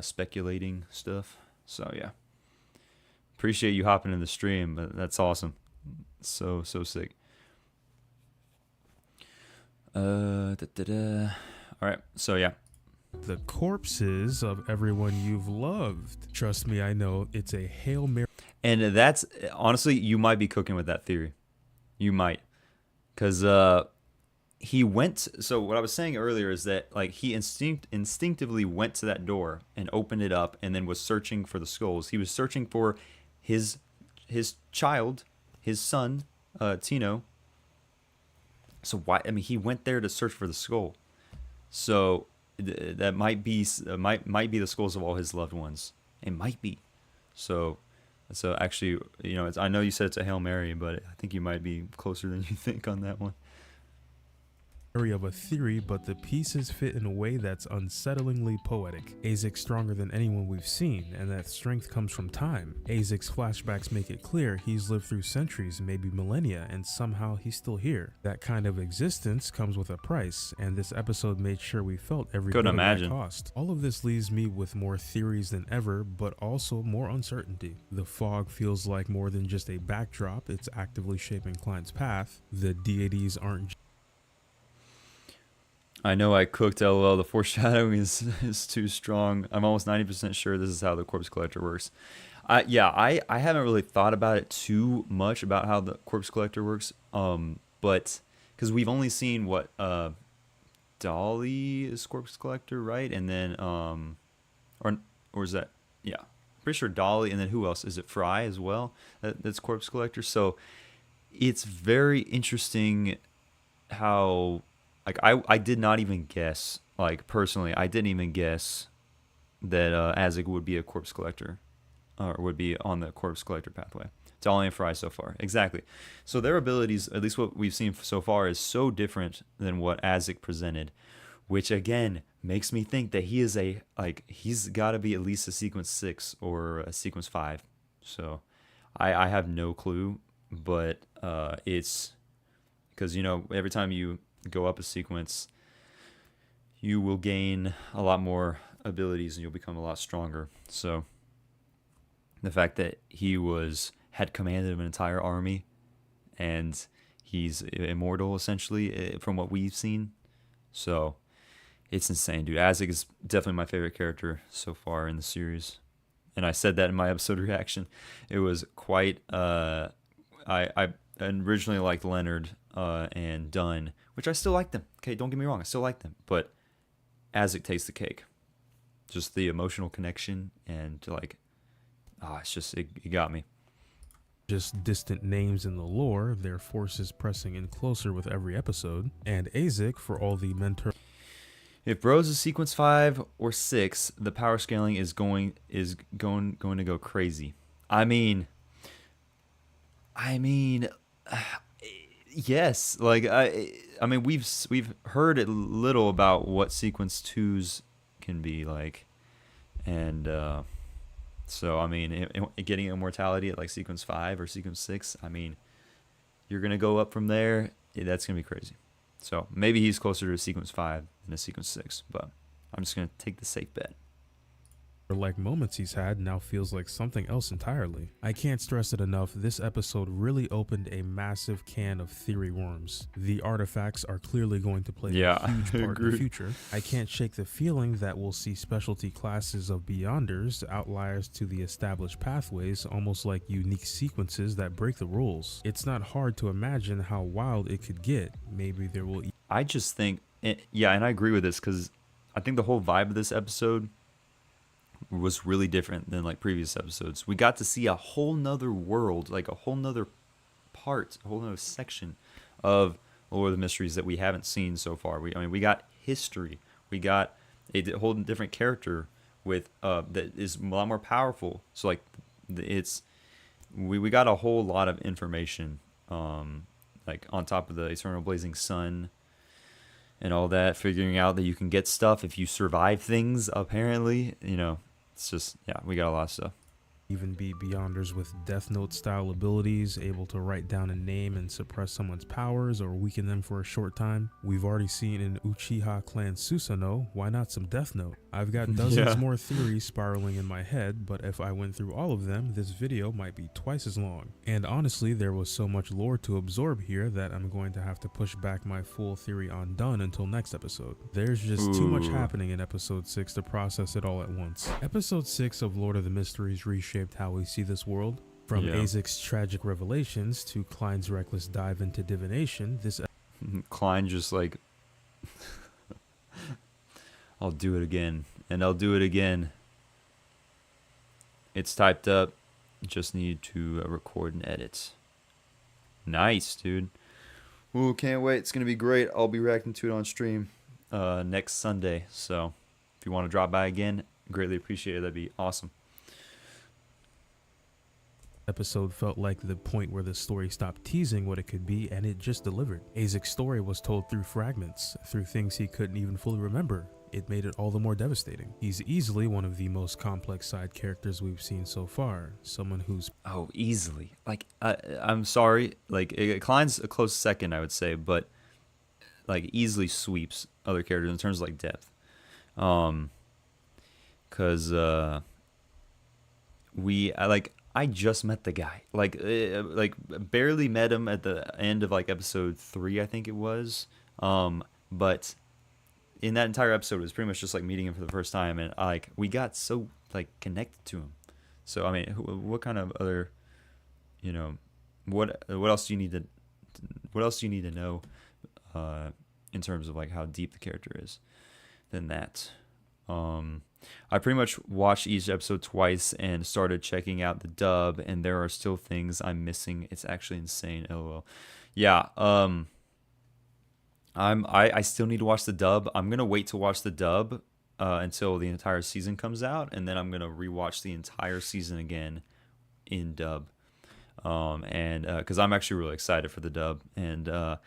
speculating stuff. So yeah, appreciate you hopping in the stream, but that's awesome. So sick. All right, so yeah, the corpses of everyone you've loved. Trust me, I know it's a Hail Mary. And that's honestly, you might be cooking with that theory. You might, because he went. So what I was saying earlier is that like he instinctively went to that door and opened it up, and then was searching for the skulls. He was searching for his child, his son, Tino. So why? I mean, he went there to search for the skull. So that might be the skulls of all his loved ones. It might be. So actually, I know you said it's a Hail Mary, but I think you might be closer than you think on that one. Of a theory, but the pieces fit in a way that's unsettlingly poetic. Azek's stronger than anyone we've seen, and that strength comes from time. Azek's flashbacks make it clear he's lived through centuries, maybe millennia, and somehow he's still here. That kind of existence comes with a price, and this episode made sure we felt every bit of that cost. All of this leaves me with more theories than ever, but also more uncertainty. The fog feels like more than just a backdrop, it's actively shaping Klein's path. The deities aren't. I know I cooked, LOL. The foreshadowing is too strong. I'm almost 90% sure this is how the Corpse Collector works. I haven't really thought about it too much about how the Corpse Collector works. But because we've only seen what Dolly is Corpse Collector, right? And then or is that, yeah, pretty sure Dolly, and then who else? Is it Fry as well? That's Corpse Collector. So it's very interesting how. Like I did not even guess, like personally, I didn't even guess that Azig would be a corpse collector, or would be on the corpse collector pathway. Dolly and Fry so far, exactly. So their abilities, at least what we've seen so far, is so different than what Azig presented, which again makes me think that he is he's got to be at least a sequence 6 or a sequence 5. So I have no clue, but it's because every time you go up a sequence, you will gain a lot more abilities and you'll become a lot stronger. So the fact that he had commanded of an entire army and he's immortal essentially from what we've seen, so it's insane, dude. Azig is definitely my favorite character so far in the series, and I said that in my episode reaction. It was quite I originally liked Leonard and Dunn, which I still like them. Okay, don't get me wrong, I still like them, but Azig takes the cake. just the emotional connection and like, it's just it got me. Just distant names in the lore, their forces pressing in closer with every episode, and Azek for all the mentor. If Bros is sequence 5 or 6, the power scaling is going to go crazy. I mean, yes. Like I mean, we've heard a little about what sequence 2s can be like, and so I mean, getting immortality at like sequence 5 or sequence 6. I mean, you're gonna go up from there. That's gonna be crazy. So maybe he's closer to sequence 5 than a sequence 6, but I'm just gonna take the safe bet. Like moments he's had now feels like something else entirely. I can't stress it enough, this episode really opened a massive can of theory worms. The artifacts are clearly going to play a huge part in the future. I can't shake the feeling that we'll see specialty classes of Beyonders, outliers to the established pathways, almost like unique sequences that break the rules. It's not hard to imagine how wild it could get. Maybe there will... I just think, yeah, and I agree with this because I think the whole vibe of this episode was really different than like previous episodes. We got to see a whole nother world, like a whole nother part, a whole nother section of Lord of the Mysteries that we haven't seen so far. I mean, we got history. We got a whole different character with that is a lot more powerful. So like we got a whole lot of information, like on top of the eternal blazing sun and all that, figuring out that you can get stuff if you survive things, apparently. It's just, yeah, we got a lot of stuff. Even be Beyonders with Death Note style abilities, able to write down a name and suppress someone's powers or weaken them for a short time. We've already seen in Uchiha Clan Susanoo, why not some Death Note? I've got dozens more theories spiraling in my head, but if I went through all of them, this video might be twice as long. And honestly, there was so much lore to absorb here that I'm going to have to push back my full theory on done until next episode. There's just too much happening in episode 6 to process it all at once. Episode 6 of Lord of the Mysteries reshaped how we see this world. From Azek's tragic revelations to Klein's reckless dive into divination, this Klein just like, I'll do it again, and I'll do it again. It's typed up. Just need to record and edit. Nice, dude. Ooh, can't wait. It's gonna be great. I'll be reacting to it on stream next Sunday. So if you want to drop by again, greatly appreciate it. That'd be awesome. episode felt like the point where the story stopped teasing what it could be and it just delivered. Azek's story was told through fragments, through things he couldn't even fully remember. It made it all the more devastating. He's easily one of the most complex side characters we've seen so far. Someone who's... Oh, easily. Like, I'm sorry. Like, Klein's a close second, I would say, but, like, easily sweeps other characters in terms of, like, depth. Because, I just met the guy. Like, barely met him at the end of, like, episode 3, I think it was. But... in that entire episode, it was pretty much just like meeting him for the first time, and like we got so like connected to him. So I mean, what kind of other, what else do you need to know, in terms of like how deep the character is, than that. I pretty much watched each episode twice and started checking out the dub, and there are still things I'm missing. It's actually insane. LOL. Yeah. I still need to watch the dub. I'm gonna wait to watch the dub until the entire season comes out, and then I'm gonna rewatch the entire season again in dub. Because I'm actually really excited for the dub, and I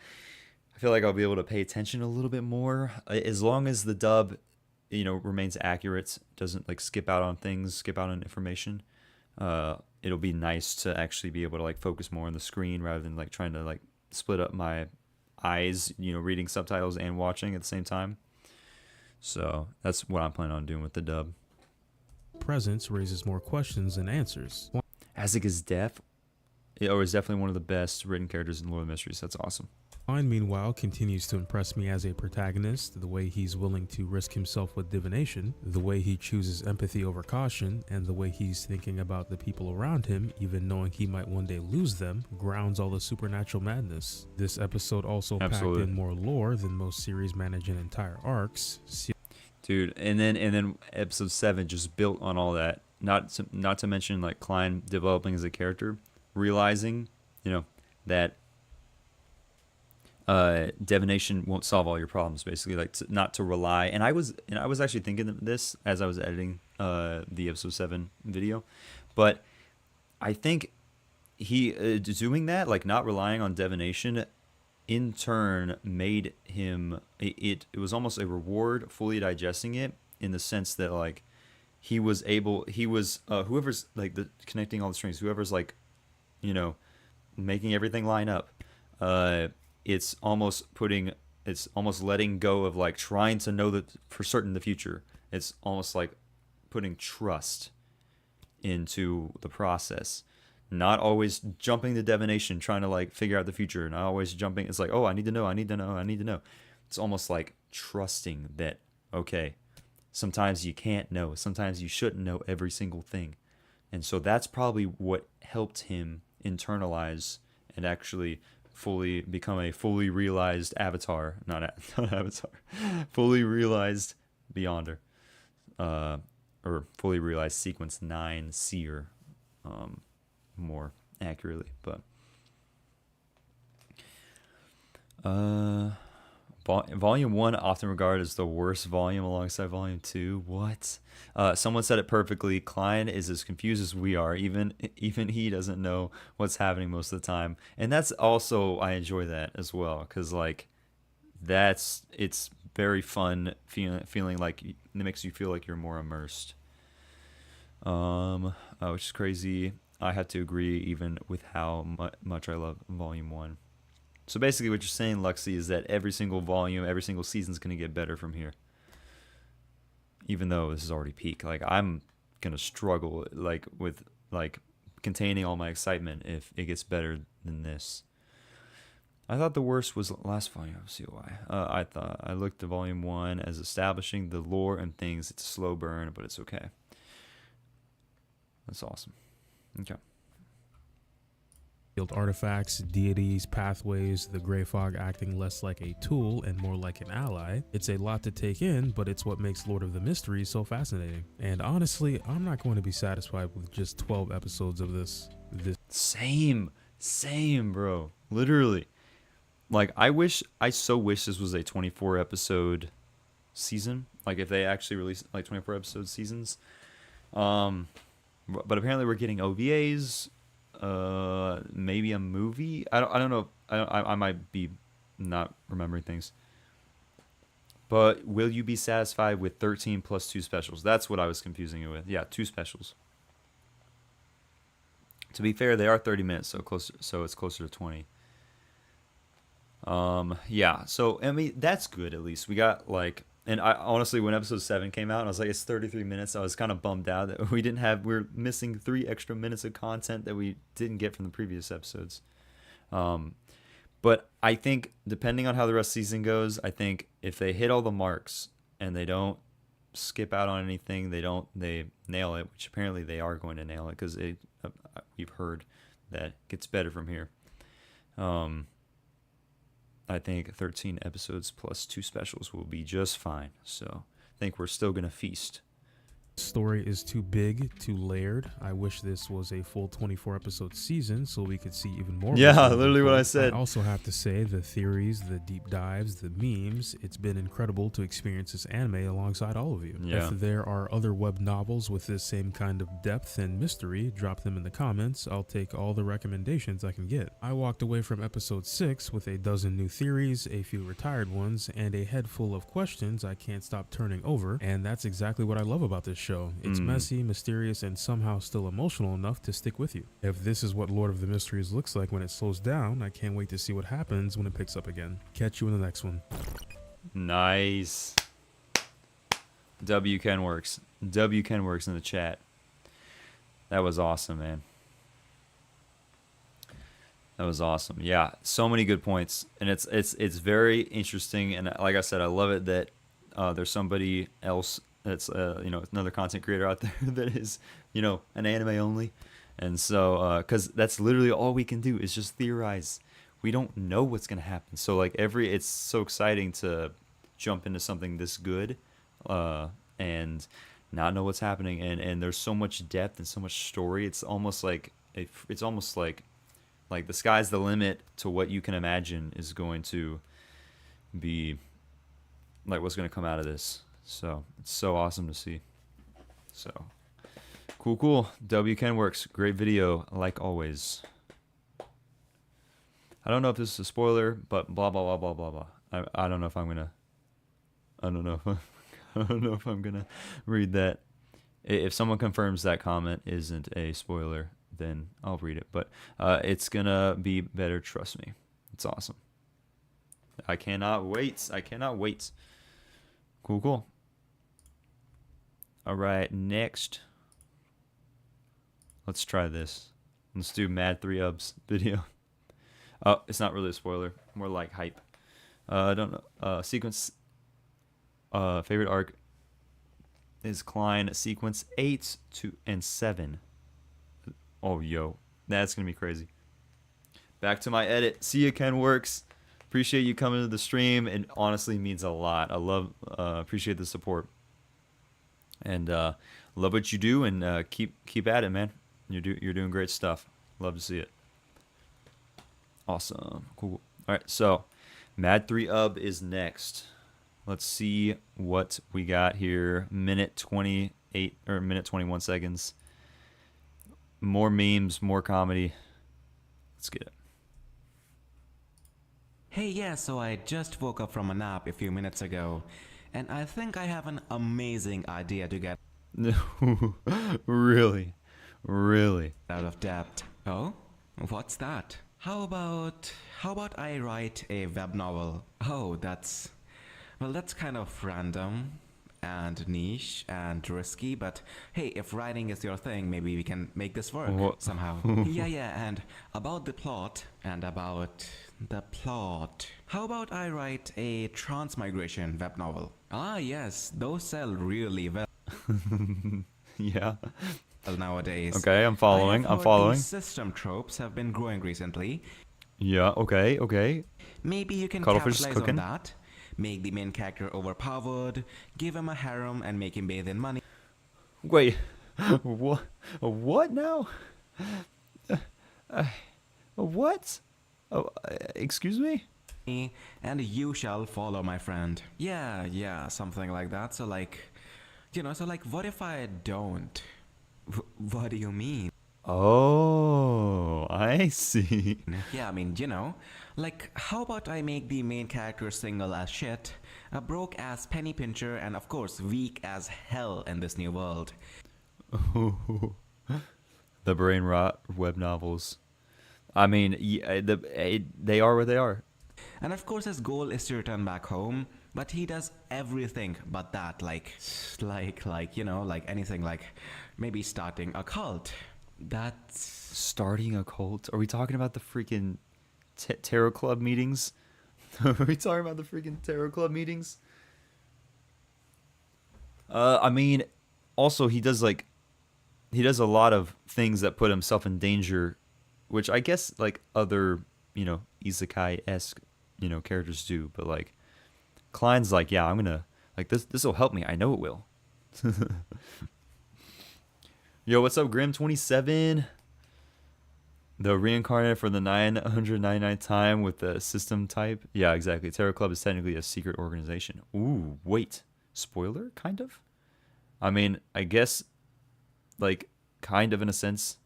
feel like I'll be able to pay attention a little bit more as long as the dub, remains accurate, doesn't like skip out on things, skip out on information. It'll be nice to actually be able to like focus more on the screen rather than like trying to like split up my eyes, reading subtitles and watching at the same time. So that's what I'm planning on doing with the dub. Presence raises more questions than answers. Azek is deaf, or is definitely one of the best written characters in Lord of the Mysteries. That's awesome. Klein, meanwhile, continues to impress me as a protagonist, the way he's willing to risk himself with divination, the way he chooses empathy over caution, and the way he's thinking about the people around him, even knowing he might one day lose them, grounds all the supernatural madness. This episode also packed in more lore than most series manage in entire arcs. dude. And then episode 7 just built on all that. Not to mention like Klein developing as a character, realizing, that divination won't solve all your problems. Basically, like not to rely. And I was actually thinking of this as I was editing the episode 7 video, but I think he doing that, like not relying on divination, in turn made him it was almost a reward fully digesting it, in the sense that like he was whoever's like connecting all the strings, whoever's like making everything line up, it's almost letting go of like trying to know that for certain the future. It's almost like putting trust into the process, not always jumping to divination, trying to like figure out the future, not always jumping. It's like, oh, I need to know. It's almost like trusting that, okay, sometimes you can't know, sometimes you shouldn't know every single thing. And so that's probably what helped him internalize and actually fully become a fully realized avatar, not avatar, fully realized beyonder, or fully realized sequence 9 seer, more accurately. But volume 1 often regarded as the worst volume alongside volume 2. What? Someone said it perfectly. Klein is as confused as we are. Even he doesn't know what's happening most of the time. And that's also, I enjoy that as well, because like it's very fun feeling like it makes you feel like you're more immersed. Which is crazy. I have to agree, even with how much I love volume 1. So basically what you're saying, Luxy, is that every single volume, every single season is going to get better from here. Even though this is already peak. Like, I'm going to struggle like with like containing all my excitement if it gets better than this. I thought the worst was last volume. I'll see why. I looked at volume 1 as establishing the lore and things. It's a slow burn, but it's okay. That's awesome. Okay. Artifacts, deities, pathways, the gray fog acting less like a tool and more like an ally. It's a lot to take in, but it's what makes Lord of the Mysteries so fascinating. And honestly, I'm not going to be satisfied with just 12 episodes of this. Same, bro. Literally. Like, I so wish this was a 24 episode season. Like, if they actually released like 24 episode seasons. But apparently we're getting OVAs. Maybe a movie. I don't know. I might be not remembering things. But will you be satisfied with 13 plus 2 specials? That's what I was confusing it with. Yeah, 2 specials. To be fair, they are 30 minutes, so it's closer to 20. Yeah. So I mean, that's good. At least we got like. And I honestly, when episode 7 came out, and I was like, it's 33 minutes. I was kind of bummed out that we're missing 3 extra minutes of content that we didn't get from the previous episodes. But I think depending on how the rest of the season goes, I think if they hit all the marks and they don't skip out on anything, they nail it, which apparently they are going to nail it, because we've heard that it gets better from here. I think 13 episodes plus 2 specials will be just fine. So I think we're still going to feast. Story is too big, too layered. I wish this was a full 24 episode season so we could see even more. Yeah, literally what I said. I also have to say, the theories, the deep dives, the memes, it's been incredible to experience this anime alongside all of you. Yeah. If there are other web novels with this same kind of depth and mystery, drop them in the comments. I'll take all the recommendations I can get. I walked away from episode 6 with a dozen new theories, a few retired ones, and a head full of questions I can't stop turning over, and that's exactly what I love about this show. It's messy, mysterious, and somehow still emotional enough to stick with you. If this is what Lord of the Mysteries looks like when it slows down, I can't wait to see what happens when it picks up again. Catch you in the next one. Nice. W Kenworks in the chat. That was awesome, man. That was awesome. Yeah, so many good points, and it's very interesting. And like I said, I love it that there's somebody else that's another content creator out there that is an anime only, and so because that's literally all we can do is just theorize. We don't know what's gonna happen. So like it's so exciting to jump into something this good and not know what's happening. And there's so much depth and so much story. It's almost like the sky's the limit to what you can imagine is going to be like what's going to come out of this. So it's so awesome to see. So cool. WKenWorks, great video like always. I don't know if this is a spoiler, but blah blah blah blah blah blah. I don't know if I'm gonna. I don't know if I'm gonna read that. If someone confirms that comment isn't a spoiler, then I'll read it. But it's gonna be better. Trust me. It's awesome. I cannot wait. Cool. All right, next. Let's try this. Let's do Mad 3 Ubs video. Oh, it's not really a spoiler. More like hype. I don't know. Sequence. Favorite arc is Klein sequence 8 and 7. Oh, yo. That's going to be crazy. Back to my edit. See you, KenWorks. Appreciate you coming to the stream. It honestly means a lot. I appreciate the support. And love what you do, and keep at it, man. You're doing great stuff. Love to see it. Awesome. Cool. All right, so Mad 3 Ub is next. Let's see what we got here. Minute 28 or minute 21 seconds. More memes, more comedy. Let's get it. Hey, yeah, so I just woke up from a nap a few minutes ago, and I think I have an amazing idea to get Really? out of debt. Oh? What's that? How about I write a web novel? Oh, that's kind of random and niche and risky, but hey, if writing is your thing, maybe we can make this work somehow. Yeah, and about the plot. How about I write a transmigration web novel? Ah, yes, those sell really well. Yeah. Nowadays. Okay, I'm following. These system tropes have been growing recently. Yeah, okay. Maybe you can Cuttlefish is capitalize cooking. on that. Make the main character overpowered, give him a harem, and make him bathe in money. Wait, what now? What? Oh, excuse me? And you shall follow, my friend. Yeah, something like that. So like, what if I don't? What do you mean? Oh, I see. Yeah, I mean, like, how about I make the main character single as shit, a broke as penny pincher, and of course, weak as hell in this new world. The brain rot web novels. I mean, they are what they are. And of course, his goal is to return back home, but he does everything but that, like anything, like maybe starting a cult. That's Starting a cult? Are we talking about the freaking Tarot Club meetings? Are we talking about the freaking Tarot Club meetings? I mean, also he does a lot of things that put himself in danger, which I guess like other, isekai-esque, characters do, but like Klein's like, yeah, I'm gonna like this will help me. I know it will. Yo, what's up, Grim27? The reincarnated for the 999th time with the system type. Yeah, exactly. Tarot Club is technically a secret organization. Ooh, wait. Spoiler, kind of? I mean, I guess, like, kind of in a sense.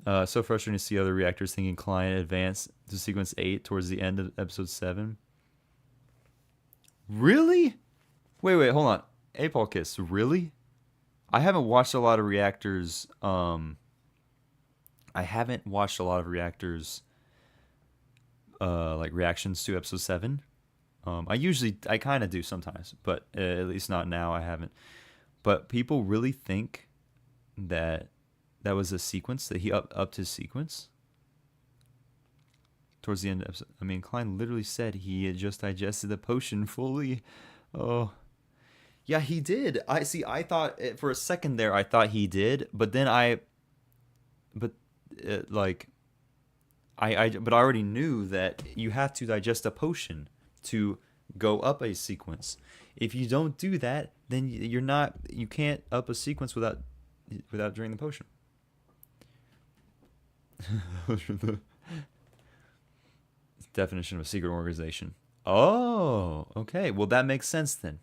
So frustrating to see other reactors thinking Klein advanced to sequence 8 towards the end of episode 7. Really? Wait, hold on. Apolkiss, really? I haven't watched a lot of reactors. Like reactions to episode 7. I kind of do sometimes, but at least not now. I haven't. But people really think that was a sequence, that he upped his sequence towards the end of the episode. I mean, Klein literally said he had just digested the potion fully. Oh. Yeah, he did. I thought for a second there, I thought he did, but then I already knew that you have to digest a potion to go up a sequence. If you don't do that, then you can't up a sequence without drinking the potion. Definition of a secret organization. Oh, okay. Well, that makes sense then.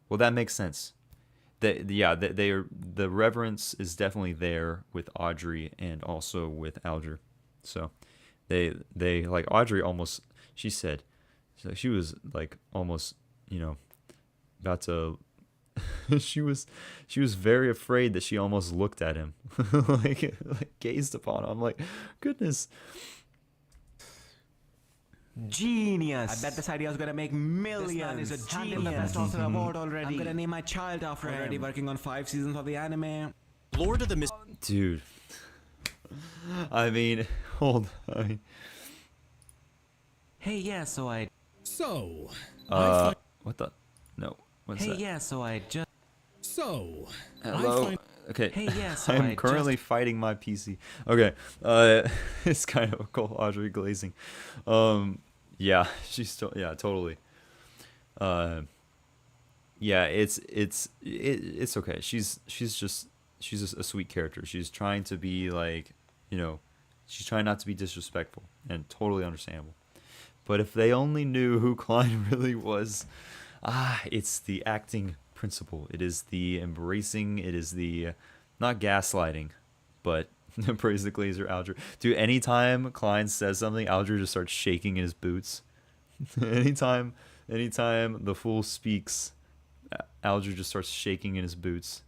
Well, that makes sense. They are, the reverence is definitely there with Audrey and also with Alger. So they like Audrey almost, she said, so she was like almost, about to she was very afraid that she almost looked at him. like gazed upon him. I'm like, goodness. Genius! I bet this idea is gonna make millions. This man is a genius. The best author award already. I'm gonna name my child after him. Already working on 5 seasons of the anime. Lord of the Dude. I mean, hold. Hey, yeah. So I. So. What the? No. What's hey, that? yeah. So I just. So. Hello. Okay. Hey, yeah. So I'm currently fighting my PC. Okay. It's kind of a cool Audrey glazing. Yeah, she's still. Yeah, totally. Yeah, it's okay. She's a sweet character. She's trying to be like, she's trying not to be disrespectful, and totally understandable. But if they only knew who Klein really was, it's the acting principle. It is the embracing. It is the not gaslighting, but praise the glazer Alger. Dude, anytime Klein says something, Alger just starts shaking in his boots. anytime the fool speaks, Alger just starts shaking in his boots.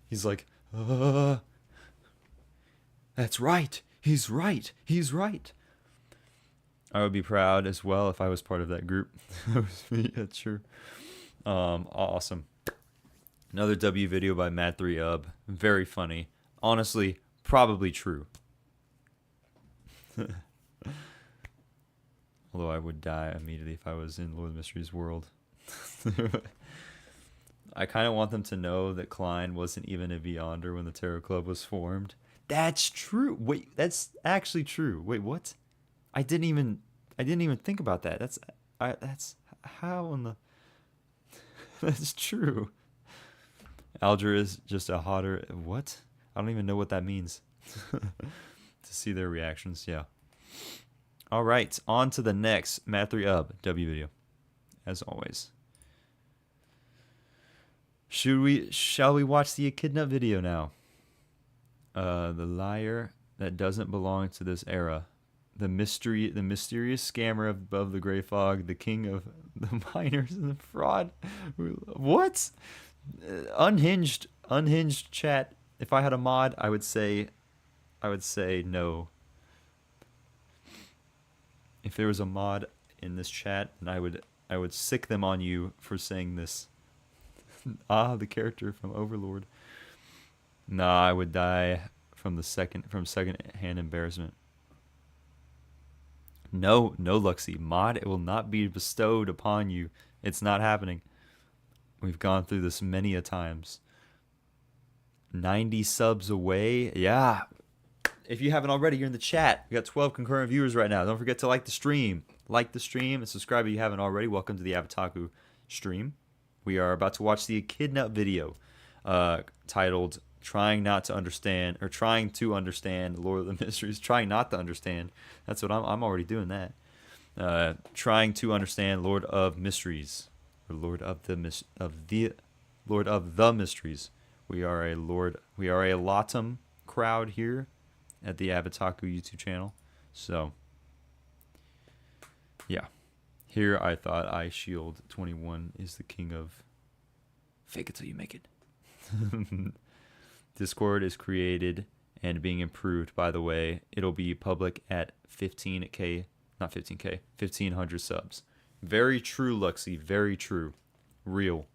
He's like, that's right. He's right. He's right. I would be proud as well if I was part of that group. Yeah, sure. Awesome. Another W video by Mad3Ub. Very funny. Honestly, probably true. Although I would die immediately if I was in Lord of the Mysteries world. I kind of want them to know that Klein wasn't even a Beyonder when the Tarot Club was formed. That's true. Wait, that's actually true. Wait, what? I didn't even think about that. That's how in the that's true. Alger is just a hotter what? I don't even know what that means. To see their reactions, yeah. All right, on to the next Mad3Ub W video. As always. Shall we watch the Echidnut video now? The liar that doesn't belong to this era. The mysterious scammer above the gray fog, the king of the miners and the fraud. What? Unhinged chat. If I had a mod, I would say no. If there was a mod in this chat, then I would sick them on you for saying this. The character from Overlord. Nah, I would die from second-hand embarrassment. No, Luxie. Mod, it will not be bestowed upon you. It's not happening. We've gone through this many a times. 90 subs away. Yeah. If you haven't already, you're in the chat. We got 12 concurrent viewers right now. Don't forget to like the stream. Like the stream and subscribe if you haven't already. Welcome to the Avataku stream. We are about to watch the Echidnut video titled Trying to Understand Lord of the Mysteries. Trying not to understand. That's what I'm already doing that. Trying to understand Lord of Mysteries. Or Lord of the Mysteries. We are a LOTM crowd here at the Avataku YouTube channel. So yeah. Here I thought I Shield 21 is the king of fake it till you make it. Discord is created and being improved. By the way, it'll be public at 15K, not 15K, 1500 subs. Very true, Luxie. Very true. Real.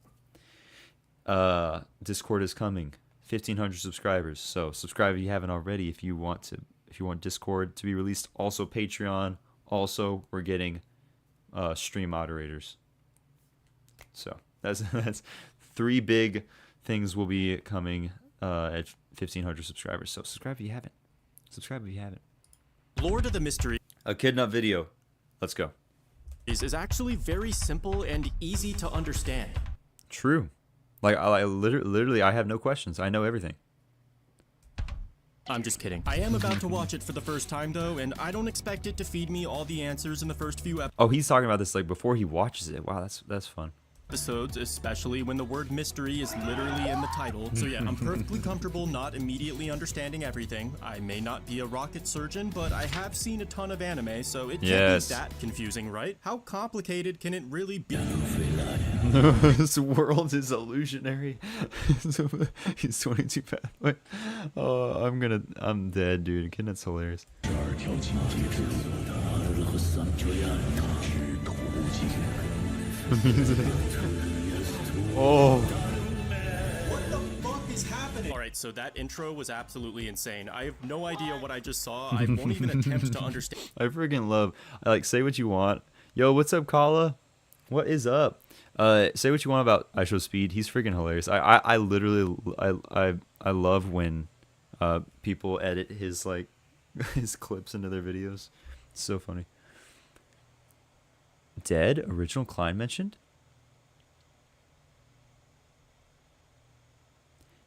Discord is coming. 1500 subscribers. So subscribe if you haven't already. If you want Discord to be released. Also Patreon. Also, we're getting stream moderators. So that's 3 big things will be coming at 1500 subscribers. So subscribe if you haven't. Lord of the Mystery. Echidnut video. Let's go. is actually very simple and easy to understand. True. Like I literally I have no questions. I know everything. I'm just kidding. I am about to watch it for the first time though, and I don't expect it to feed me all the answers in the first few Oh, he's talking about this like before he watches it. Wow, that's fun. episodes, especially when the word mystery is literally in the title. So yeah, I'm perfectly comfortable not immediately understanding everything. I may not be a rocket surgeon, but I have seen a ton of anime, so it can't be that confusing, right? How complicated can it really be? This world is illusionary. He's 22 pathway. Oh, I'm dead, dude. Echidnut's hilarious. Oh. What the fuck is happening? Alright, so that intro was absolutely insane. I have no idea what I just saw. I won't even attempt to understand. I freaking love. I like say what you want. Yo, what's up, Kala? What is up? Say what you want about IShowSpeed. He's freaking hilarious. I literally I love when people edit his like his clips into their videos. It's so funny. Dead original Klein mentioned.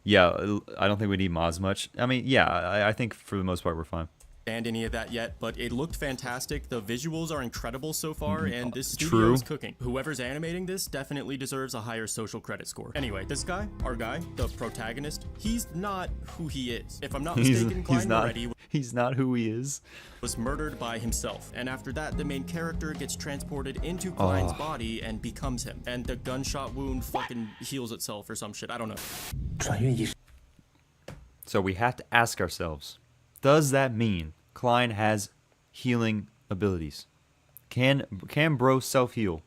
Yeah, I don't think we need mods much. I mean, yeah, I think for the most part we're fine. Any of that yet, but it looked fantastic. The visuals are incredible so far, and this studio is cooking. Whoever's animating this definitely deserves a higher social credit score. Anyway, this guy, our guy, the protagonist, he's not who he is. If I'm not mistaken, he's not who he is. Was murdered by himself, and after that, the main character gets transported into Klein's body and becomes him. And the gunshot wound fucking heals itself or some shit. I don't know. So we have to ask ourselves, does that mean Klein has healing abilities? Can bro self-heal?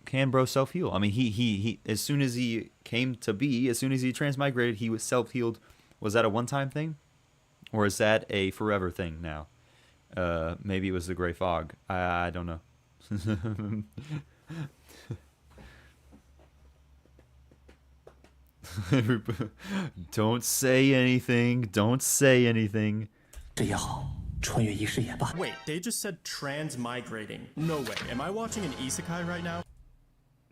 Can bro self-heal? I mean, he as soon as he came to be, as soon as he transmigrated, he was self-healed. Was that a one-time thing? Or is that a forever thing now? Maybe it was the gray fog. I don't know. Don't say anything. Don't say anything. Wait, they just said transmigrating. No way. Am I watching an isekai right now?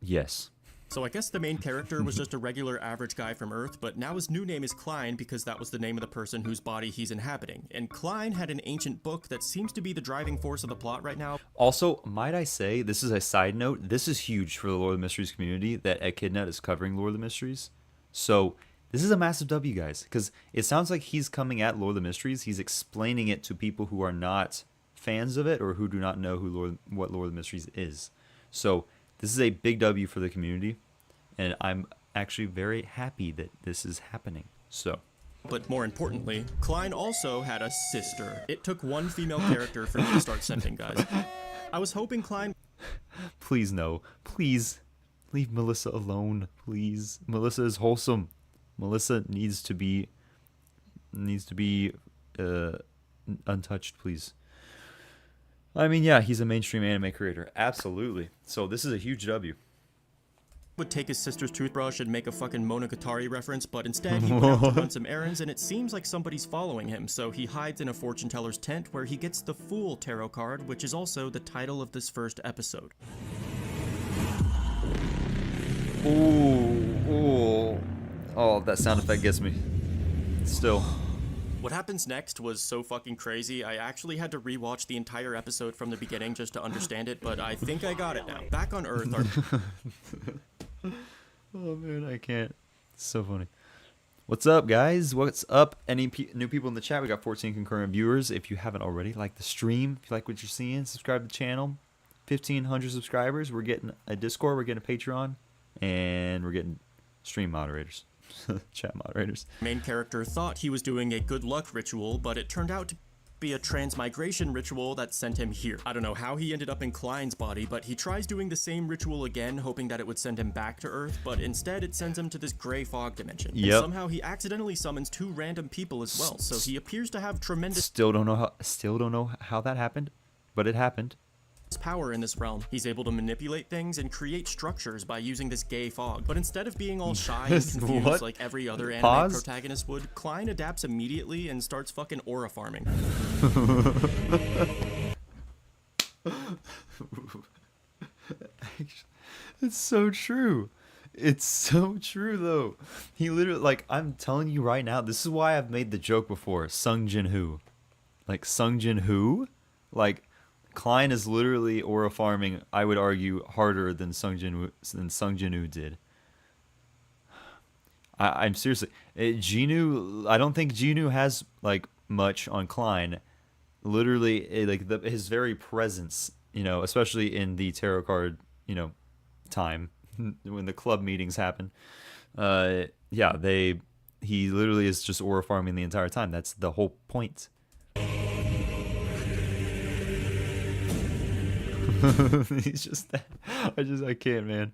Yes. So I guess the main character was just a regular average guy from Earth, but now his new name is Klein because that was the name of the person whose body he's inhabiting. And Klein had an ancient book that seems to be the driving force of the plot right now. Also, might I say, this is a side note, this is huge for the Lord of the Mysteries community that Echidnut is covering Lord of the Mysteries. So this is a massive W, guys, because it sounds like he's coming at Lord of the Mysteries. He's explaining it to people who are not fans of it or who do not know what Lord of the Mysteries is. So this is a big W for the community, and I'm actually very happy that this is happening. So. But more importantly, Klein also had a sister. It took one female character for me to start sending, guys. I was hoping Klein... Please no. Please. Leave Melissa alone, please. Melissa is wholesome. Melissa needs to be untouched, please. I mean, yeah, he's a mainstream anime creator. Absolutely. So this is a huge W. Would take his sister's toothbrush and make a fucking Monogatari reference, but instead he went out to run some errands, and it seems like somebody's following him, so he hides in a fortune teller's tent where he gets the Fool tarot card, which is also the title of this first episode. Ooh. Oh, that sound effect gets me. Still. What happens next was so fucking crazy, I actually had to rewatch the entire episode from the beginning just to understand it, but I think I got it now. Back on Earth Oh man, I can't. It's so funny. What's up, guys? What's up? Any new people in the chat? We got 14 concurrent viewers. If you haven't already, like the stream. If you like what you're seeing, subscribe to the channel. 1,500 subscribers. We're getting a Discord. We're getting a Patreon. And we're getting stream moderators, chat moderators. Main character thought he was doing a good luck ritual, but it turned out to be a transmigration ritual that sent him here. I don't know how he ended up in Klein's body, but he tries doing the same ritual again, hoping that it would send him back to Earth, but instead it sends him to this gray fog dimension. Yep. And somehow he accidentally summons two random people as well, so he appears to have tremendous Still don't know how that happened, but it happened. power in this realm. He's able to manipulate things and create structures by using this gay fog. But instead of being all shy and confused What? like every other anime Pause? protagonist would, Klein adapts immediately and starts fucking aura farming. It's so true. It's so true though. He literally, like, I'm telling you right now, this is why I've made the joke before. Sung Jin Hoo. Like, Sung Jin Hoo? Like, Klein is literally aura farming, I would argue, harder than Sung Jin Woo did. I'm seriously, Genu, I don't think Genu has like much on Klein. Literally, like his very presence, you know, especially in the tarot card, you know, time when the club meetings happen. Yeah, he literally is just aura farming the entire time. That's the whole point. He's just that. I can't, man.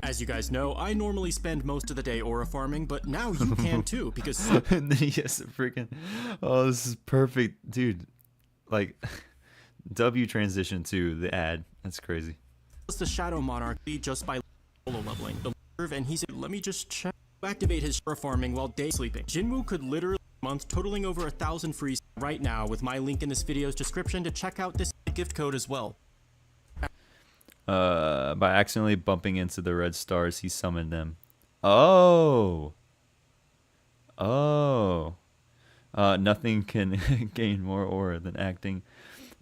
As you guys know, I normally spend most of the day aura farming, but now you can too, because And then he has to freaking, oh, this is perfect, dude. Like, W transition to the ad. That's crazy. the Shadow Monarch just by solo leveling. The curve, and he said, let me just check. Activate his aura farming while day sleeping. Jinwoo could literally month totaling over 1,000 frees right now with my link in this video's description to check out this gift code as well. By accidentally bumping into the red stars, he summoned them. Oh. Nothing can gain more aura than acting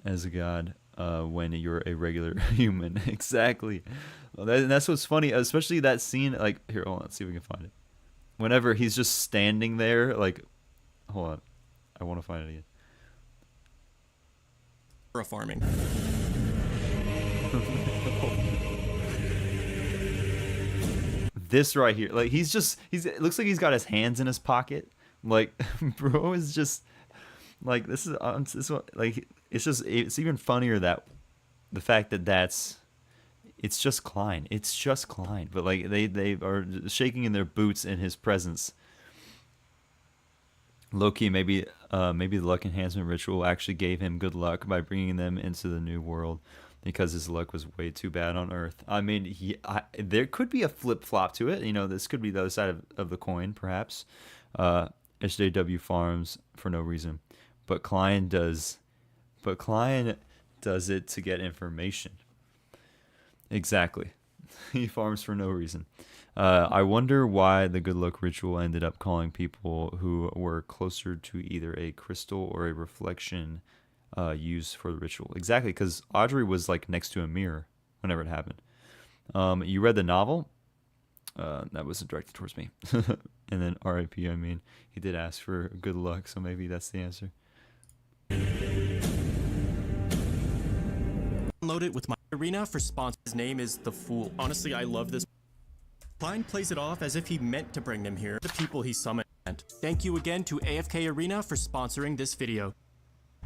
as a god when you're a regular human. Exactly. Well, that's what's funny, especially that scene. Like, here, hold on, let's see if we can find it. Whenever he's just standing there, like, hold on, I want to find it again. Aura farming. This right here, like, it looks like he's got his hands in his pocket. Like, bro is just like, this is like, it's even funnier that the fact that it's just Klein. It's just Klein, but like they are shaking in their boots in his presence. Low-key, maybe the luck enhancement ritual actually gave him good luck by bringing them into the new world, because his luck was way too bad on Earth. I mean, there could be a flip-flop to it. You know, this could be the other side of the coin, perhaps. SJW farms for no reason, but Klein does it to get information. Exactly. He farms for no reason. I wonder why the good luck ritual ended up calling people who were closer to either a crystal or a reflection used for the ritual. Exactly, because Audrey was like next to a mirror whenever it happened. You read the novel? That was directed towards me. And then R.I.P. I mean, he did ask for good luck, so maybe that's the answer. Download it with my arena for sponsor. His name is The Fool. Honestly, I love this. Klein plays it off as if he meant to bring them here. The people he summoned. Thank you again to AFK Arena for sponsoring this video.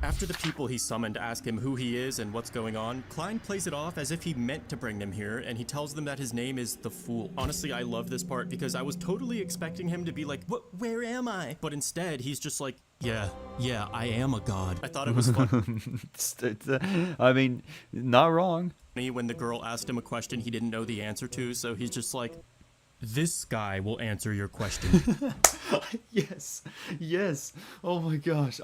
After the people he summoned ask him who he is and what's going on, Klein plays it off as if he meant to bring them here, and he tells them that his name is The Fool. Honestly, I love this part because I was totally expecting him to be like, "What? Where am I?" But instead, he's just like, yeah, I am a god. I thought it was fun. I mean, not wrong. When the girl asked him a question he didn't know the answer to, so he's just like, this guy will answer your question. Yes. Oh my gosh.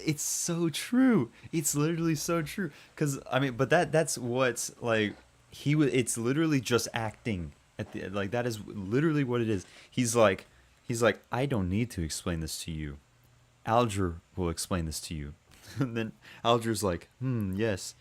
It's so true. It's literally so true. Cause I mean, but that's what's like, it's literally just acting at the, like, that is literally what it is. He's like, I don't need to explain this to you. Alger will explain this to you. And then Alger's like, yes.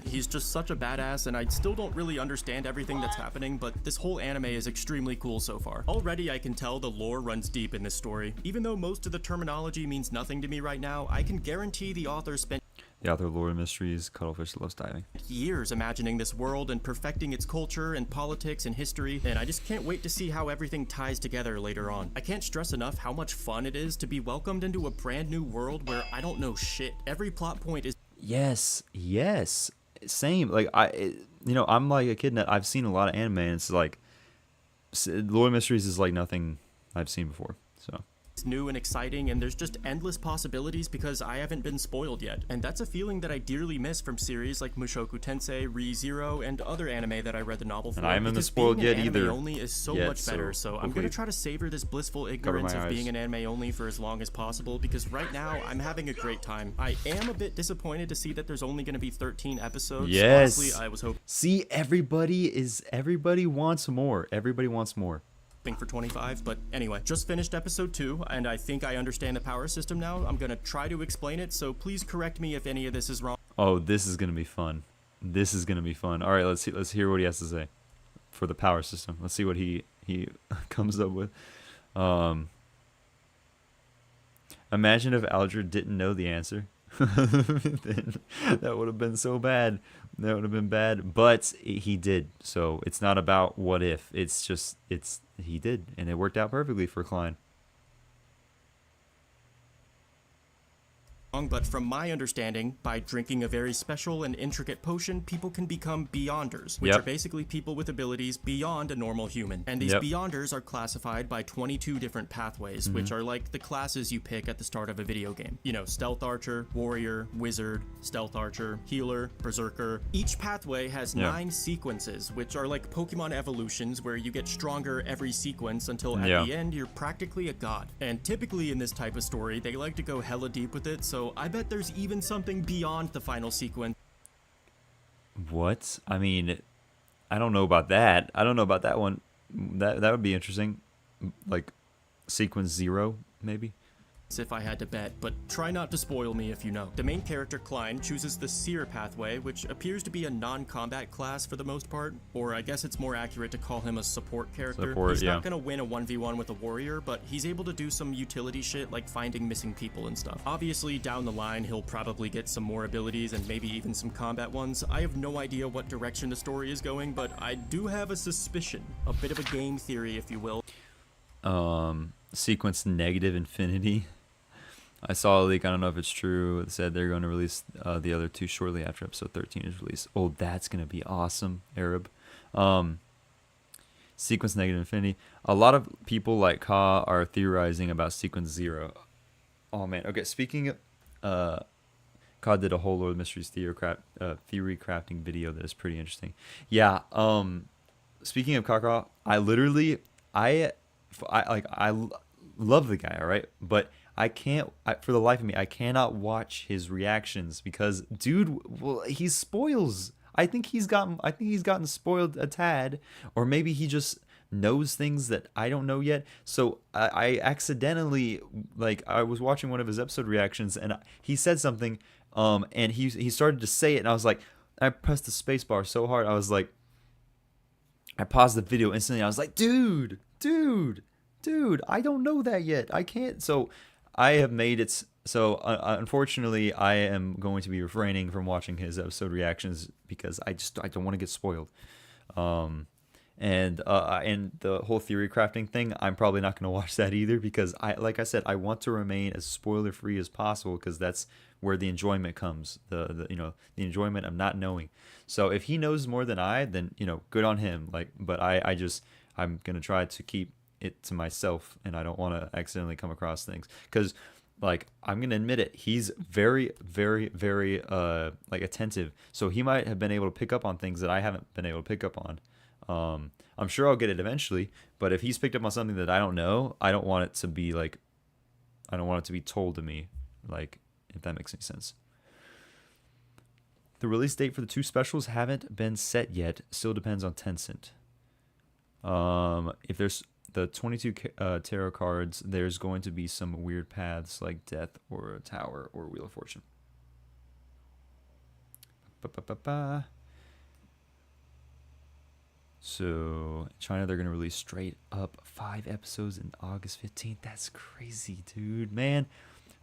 He's just such a badass, and I still don't really understand everything that's happening, but this whole anime is extremely cool so far. Already I can tell the lore runs deep in this story. Even though most of the terminology means nothing to me right now, I can guarantee the author spent The author of Lore of Mysteries, Cuttlefish Loves Diving. years imagining this world and perfecting its culture and politics and history, and I just can't wait to see how everything ties together later on. I can't stress enough how much fun it is to be welcomed into a brand new world where I don't know shit. Every plot point is Yes. Same. Like, I'm like Echidnut. I've seen a lot of anime, and it's like, Lore of Mysteries is like nothing I've seen before. So new and exciting, and there's just endless possibilities because I haven't been spoiled yet. And that's a feeling that I dearly miss from series like Mushoku Tensei, Re:Zero, and other anime that I read the novel for. And I haven't been because spoiled being yet an anime either. only is so Yet, much better, so I'm gonna try to savor this blissful ignorance of being an anime only for as long as possible, because right now I'm having a great time. I am a bit disappointed to see that there's only gonna be 13 episodes. Yes. Honestly, I was hoping See, everybody wants more. Everybody wants more. for 25, but anyway, just finished episode 2, and I think I understand the power system now. I'm gonna try to explain it, so please correct me if any of this is wrong. Oh, this is gonna be fun. This is gonna be fun. All right, let's hear what he has to say for the power system. Let's see what he comes up with. Imagine if Aldred didn't know the answer. Then that would have been so bad. That would have been bad. But he did. So it's not about what if. It's just he did, and it worked out perfectly for Klein. But from my understanding, by drinking a very special and intricate potion, people can become beyonders, which are basically people with abilities beyond a normal human. And these beyonders are classified by 22 different pathways, which are like the classes you pick at the start of a video game. You know, Stealth Archer, Warrior, Wizard, Stealth Archer, Healer, Berserker. Each pathway has 9 sequences, which are like Pokemon evolutions, where you get stronger every sequence until at the end you're practically a god. And typically in this type of story, they like to go hella deep with it, so I bet there's even something beyond the final sequence. What? I mean, I don't know about that. I don't know about that one. That would be interesting. Like sequence 0, maybe. If I had to bet, but try not to spoil me if you know. The main character, Klein, chooses the Seer pathway, which appears to be a non-combat class for the most part, or I guess it's more accurate to call him a support character. He's not gonna win a 1v1 with a warrior, but he's able to do some utility shit like finding missing people and stuff. Obviously, down the line, he'll probably get some more abilities and maybe even some combat ones. I have no idea what direction the story is going, but I do have a suspicion, a bit of a game theory, if you will. Sequence negative infinity. I saw a leak, I don't know if it's true. It said they're going to release the other 2 shortly after episode 13 is released. Oh, that's going to be awesome, Arab. Sequence negative infinity. A lot of people like Ka are theorizing about sequence 0. Oh, man. Okay, speaking of... Ka did a whole Lord of the Mysteries theory crafting video that is pretty interesting. Yeah, speaking of Kaka, I love the guy, all right? But... for the life of me, I cannot watch his reactions because, dude, well, he spoils. I think he's gotten spoiled a tad, or maybe he just knows things that I don't know yet. So I accidentally, like, I was watching one of his episode reactions, and he said something, and he started to say it, and I was like, I pressed the space bar so hard, I was like, I paused the video instantly. I was like, dude, I don't know that yet. I can't. So I have made it so unfortunately I am going to be refraining from watching his episode reactions because I don't want to get spoiled. And the whole theory crafting thing, I'm probably not going to watch that either because like I said, I want to remain as spoiler free as possible because that's where the enjoyment comes. The enjoyment of not knowing. So if he knows more than I, then good on him. But I'm going to try to keep it to myself, and I don't want to accidentally come across things because I'm gonna admit it, he's very, very, very attentive, so he might have been able to pick up on things that I haven't been able to pick up on. I'm sure I'll get it eventually, but if he's picked up on something that I don't know, I don't want it to be told to me, if that makes any sense. The release date for the 2 specials haven't been set yet, still depends on Tencent. If there's the 22 tarot cards, there's going to be some weird paths like Death or Tower or Wheel of Fortune. So, in China, they're going to release straight up 5 episodes in August 15th. That's crazy, dude, man.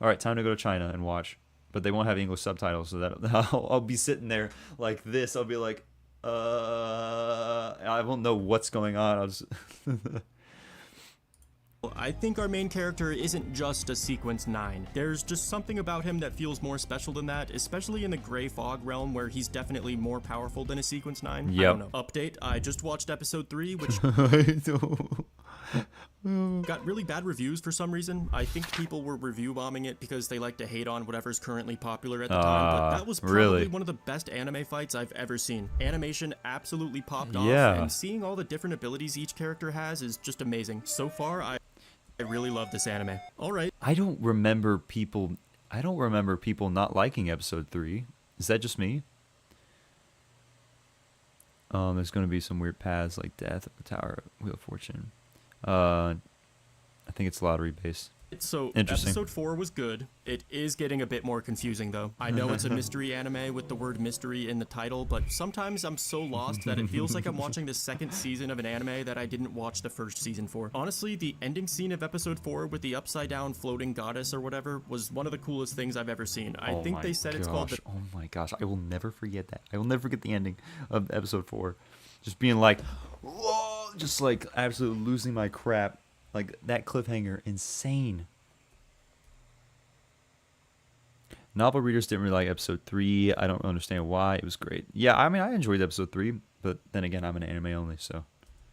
All right, time to go to China and watch. But they won't have English subtitles, so that I'll be sitting there like this. I'll be like, I won't know what's going on. I'll just... I think our main character isn't just a sequence 9. There's just something about him that feels more special than that, especially in the Grey Fog realm where he's definitely more powerful than a sequence 9. Yep. I don't know. Update, I just watched episode 3, which... got really bad reviews for some reason. I think people were review bombing it because they like to hate on whatever's currently popular at the time, but that was probably really? one of the best anime fights I've ever seen. Animation absolutely popped Yeah. off, and seeing all the different abilities each character has is just amazing. So far, I really love this anime. All right. I don't remember people not liking episode 3. Is that just me? There's going to be some weird paths like death at the Tower of Wheel of Fortune. I think it's lottery based. So, Interesting. episode 4 was good. It is getting a bit more confusing, though. I know it's a mystery anime with the word mystery in the title, but sometimes I'm so lost that it feels like I'm watching the second season of an anime that I didn't watch the first season for. Honestly, the ending scene of episode 4 with the upside-down floating goddess or whatever was one of the coolest things I've ever seen. I think they said it's called the... Oh my gosh, I will never forget that. I will never forget the ending of episode 4. Just being like, whoa, just like absolutely losing my crap. Like, that cliffhanger, insane. Novel readers didn't really like episode 3. I don't understand why. It was great. Yeah, I mean, I enjoyed episode 3, but then again, I'm an anime only, so.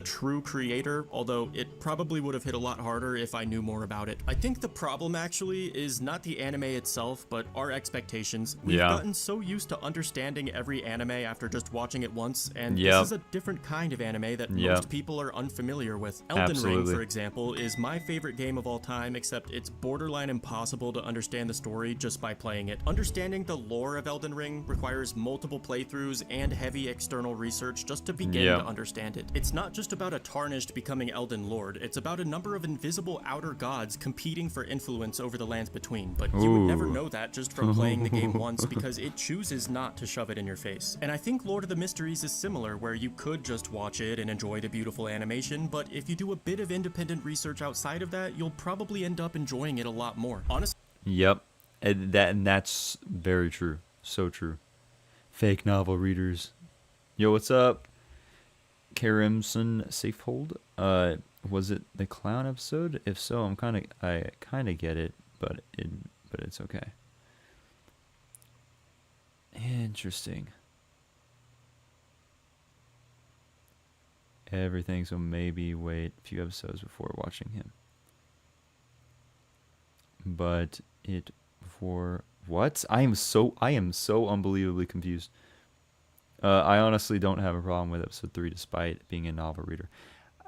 True creator, although it probably would have hit a lot harder if I knew more about it. I think the problem actually is not the anime itself, but our expectations. We've gotten so used to understanding every anime after just watching it once, and this is a different kind of anime that most people are unfamiliar with. Elden Ring, for example, is my favorite game of all time, except it's borderline impossible to understand the story just by playing it. Understanding the lore of Elden Ring requires multiple playthroughs and heavy external research just to begin to understand it. It's not just about a tarnished becoming Elden Lord, it's about a number of invisible outer gods competing for influence over the lands between, but you would never know that just from playing the game once because it chooses not to shove it in your face. And I think Lord of the Mysteries is similar, where you could just watch it and enjoy the beautiful animation, but if you do a bit of independent research outside of that, you'll probably end up enjoying it a lot more. Honestly. Yep, and that's very true. So true. Fake novel readers. Yo, what's up? Karimson Safehold. Was it the clown episode? If so, I kind of get it, but it's okay. Interesting. Everything, so maybe wait a few episodes before watching him. But it before what? I am so unbelievably confused. I honestly don't have a problem with episode 3 despite being a novel reader.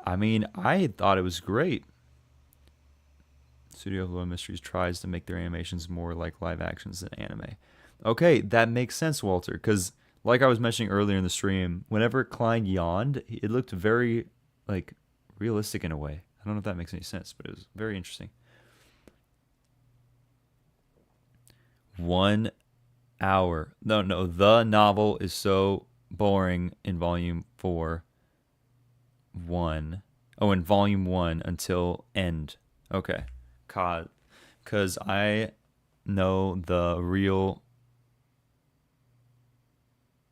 I mean, I thought it was great. Studio of Low Mysteries tries to make their animations more like live actions than anime. Okay, that makes sense, Walter, because like I was mentioning earlier in the stream, whenever Klein yawned, it looked very like realistic in a way. I don't know if that makes any sense, but it was very interesting. 1 hour. No, the novel is so boring in volume 1. Oh, in volume 1 until end. Okay. Because I know the real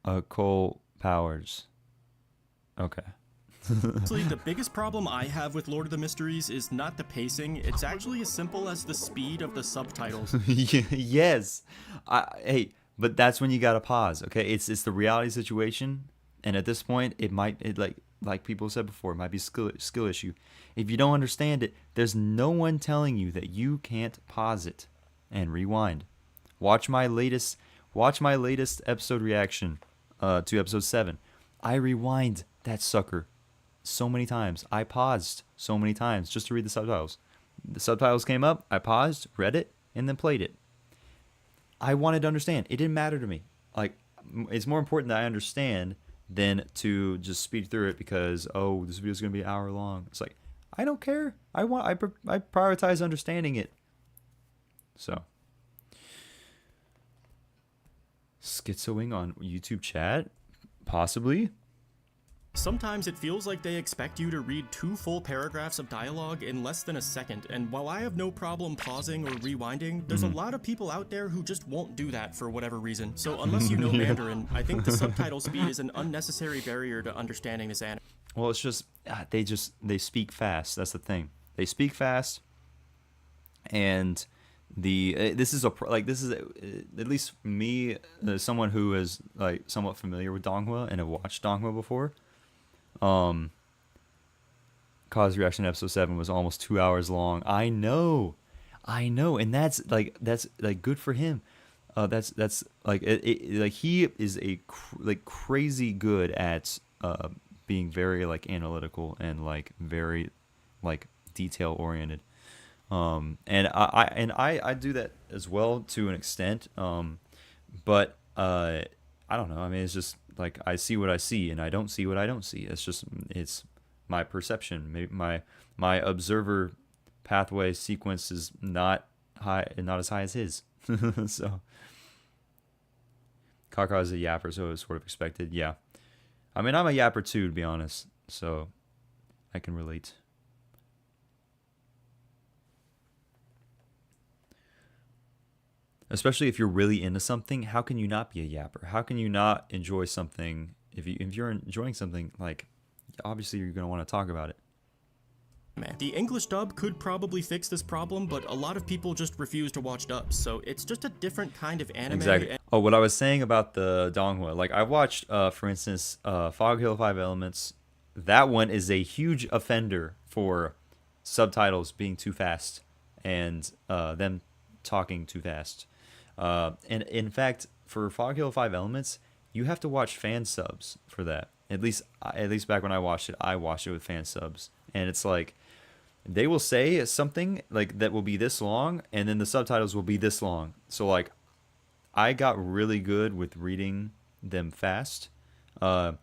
occult powers. Okay. Honestly, the biggest problem I have with Lord of the Mysteries is not the pacing, it's actually as simple as the speed of the subtitles. Yes. Hey, but that's when you gotta pause, okay? It's the reality situation, and at this point, like people said before, it might be a skill issue. If you don't understand it, there's no one telling you that you can't pause it and rewind. Watch my latest episode reaction to episode 7. I rewind that sucker so many times. I paused so many times just to read the subtitles. The subtitles came up, I paused, read it, and then played it. I wanted to understand. It didn't matter to me. Like, it's more important that I understand than to just speed through it because, oh, this video is going to be an hour long. It's like, I don't care. I prioritize understanding it. So, schizoing on YouTube chat? Possibly. Sometimes it feels like they expect you to read 2 full paragraphs of dialogue in less than a second, and while I have no problem pausing or rewinding, there's a lot of people out there who just won't do that for whatever reason. So unless you know Mandarin, I think the subtitle speed is an unnecessary barrier to understanding this anime. Well, it's just they speak fast. That's the thing. They speak fast, and this is at least me, someone who is like somewhat familiar with Donghua and have watched Donghua before. Kaka's reaction to episode 7 was almost 2 hours long. I know, and that's like good for him. That's like like he is like crazy good at being very like analytical and like very like detail oriented. And I do that as well to an extent. But I don't know. I mean, it's just like I see what I see, and I don't see what I don't see. It's my perception. Maybe my observer pathway sequence is not as high as his. So Kaka is a yapper, so it was sort of expected. Yeah, I mean, I'm a yapper too, to be honest. So I can relate. Especially if you're really into something, how can you not be a yapper? How can you not enjoy something if you're enjoying something? Like, obviously you're gonna want to talk about it. The English dub could probably fix this problem, but a lot of people just refuse to watch dubs, so it's just a different kind of anime. Exactly. Oh, what I was saying about the Donghua, like I watched, for instance, Fog Hill 5 Elements. That one is a huge offender for subtitles being too fast and them talking too fast. And in fact, for Fog Hill 5 Elements, you have to watch fan subs for that. At least back when I watched it with fan subs, and it's like they will say something like that will be this long, and then the subtitles will be this long. So like, I got really good with reading them fast, but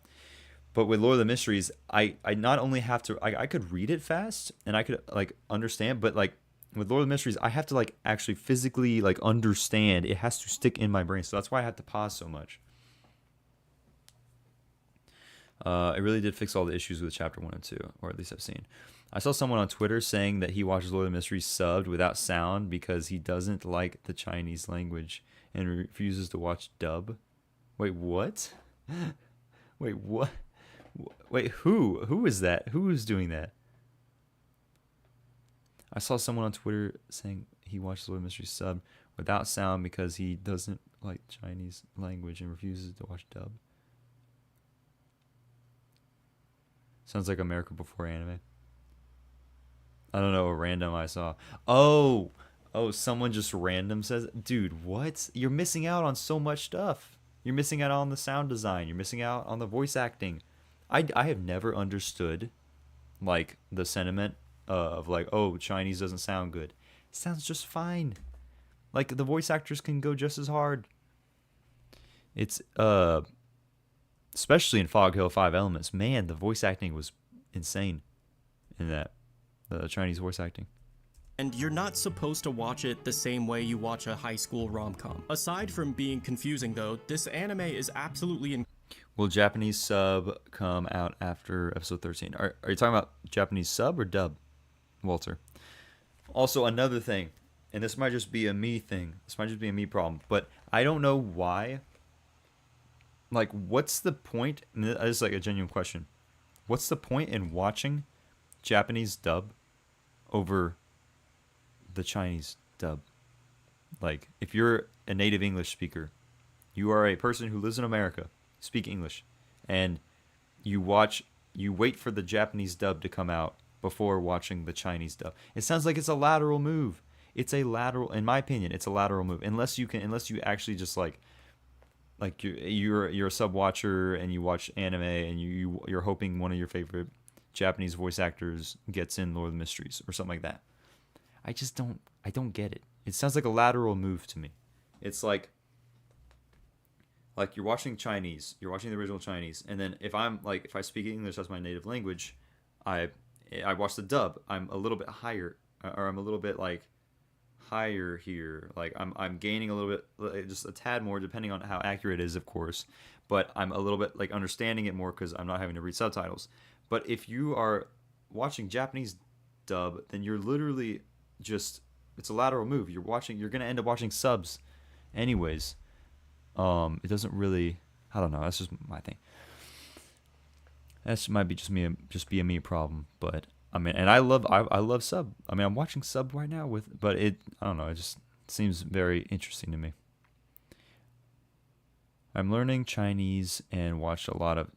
with Lord of the Mysteries, I not only have to I could read it fast and I could like understand, but like with Lord of the Mysteries, I have to like actually physically like understand. It has to stick in my brain, so that's why I have to pause so much. It really did fix all the issues with chapter 1 and 2, or at least I've seen. I saw someone on Twitter saying that he watches Lord of the Mysteries subbed without sound because he doesn't like the Chinese language and refuses to watch dub. Wait, what? Wait, what? Wait, who is that? Who is doing that? I saw someone on Twitter saying he watches Lord of the Mysteries sub without sound because he doesn't like Chinese language and refuses to watch dub. Sounds like America Before Anime. I don't know, a random I saw. Oh, someone just random says, dude, what? You're missing out on so much stuff. You're missing out on the sound design. You're missing out on the voice acting. I have never understood, like, the sentiment of, like, oh, Chinese doesn't sound good. It sounds just fine. Like, the voice actors can go just as hard. It's, especially in Fog Hill 5 Elements. Man, the voice acting was insane in that. The Chinese voice acting. And you're not supposed to watch it the same way you watch a high school rom-com. Aside from being confusing, though, this anime is absolutely Will Japanese sub come out after episode 13? Are you talking about Japanese sub or dub, Walter? Also, another thing, and this might just be a me thing. This might just be a me problem, but I don't know why. Like, what's the point? And this is like a genuine question. What's the point in watching Japanese dub over the Chinese dub? Like, if you're a native English speaker, you are a person who lives in America, speak English, and you wait for the Japanese dub to come out before watching the Chinese dub. It sounds like it's a lateral move. It's a lateral, in my opinion, it's a lateral move. Unless you actually just like you're a sub watcher and you watch anime and you're hoping one of your favorite Japanese voice actors gets in Lord of the Mysteries or something like that. I don't get it. It sounds like a lateral move to me. It's like you're watching Chinese, you're watching the original Chinese, and then if I speak English as my native language, I watch the dub. I'm a little bit higher, or I'm a little bit like higher here. Like I'm gaining a little bit, just a tad more, depending on how accurate it is, of course. But I'm a little bit like understanding it more because I'm not having to read subtitles. But if you are watching Japanese dub, then you're literally just, it's a lateral move. You're going to end up watching subs anyways. It doesn't really, I don't know. That's just my thing. That might be just be a me problem. But I mean, and I love sub. I mean, I'm watching sub right now but I don't know. It just seems very interesting to me. I'm learning Chinese and watched a lot of,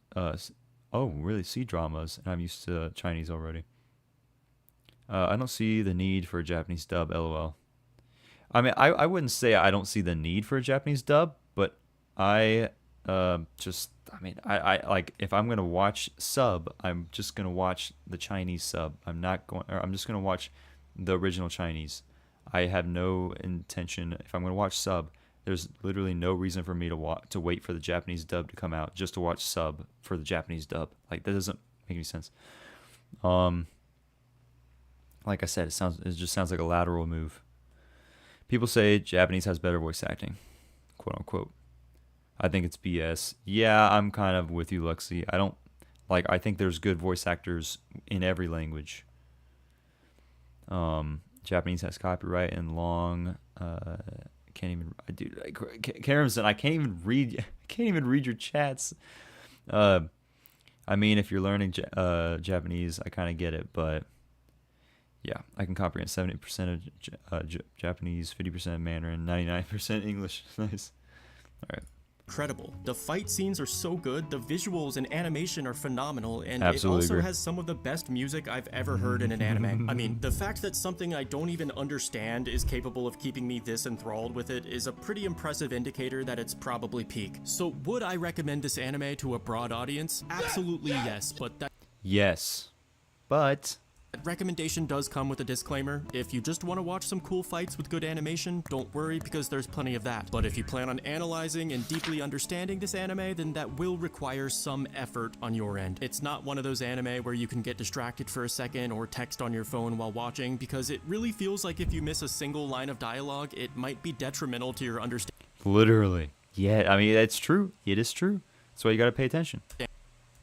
really, C-dramas, and I'm used to Chinese already. I don't see the need for a Japanese dub, lol. I mean, I wouldn't say I don't see the need for a Japanese dub, but I I like, if I'm gonna watch sub, I'm just gonna watch the Chinese sub. I'm just gonna watch the original Chinese. I have no intention, if I'm gonna watch sub, there's literally no reason for me to wait for the Japanese dub to come out just to watch sub for the Japanese dub. Like, that doesn't make any sense. Like I said, it just sounds like a lateral move. People say Japanese has better voice acting, quote unquote. I think it's BS. Yeah, I'm kind of with you, Luxy. I think there's good voice actors in every language. Japanese has copyright and long. Can't even. Dude, Karamson, I can't even read. I can't even read your chats. I mean, if you're learning Japanese, I kind of get it, but yeah, I can comprehend 70% of Japanese, 50% Mandarin, 99% English. Nice. All right. Incredible. The fight scenes are so good, the visuals and animation are phenomenal, and Absolutely it also agree. has some of the best music I've ever heard in an anime. I mean, the fact that something I don't even understand is capable of keeping me this enthralled with it is a pretty impressive indicator that it's probably peak. So would I recommend this anime to a broad audience? Absolutely yes, but that Yes, but recommendation does come with a disclaimer. If you just want to watch some cool fights with good animation, don't worry, because there's plenty of that. But if you plan on analyzing and deeply understanding this anime, then that will require some effort on your end. It's not one of those anime where you can get distracted for a second or text on your phone while watching, because it really feels like if you miss a single line of dialogue, it might be detrimental to your understanding. literally, yeah. I mean, it's true. It is true. That's why you gotta pay attention.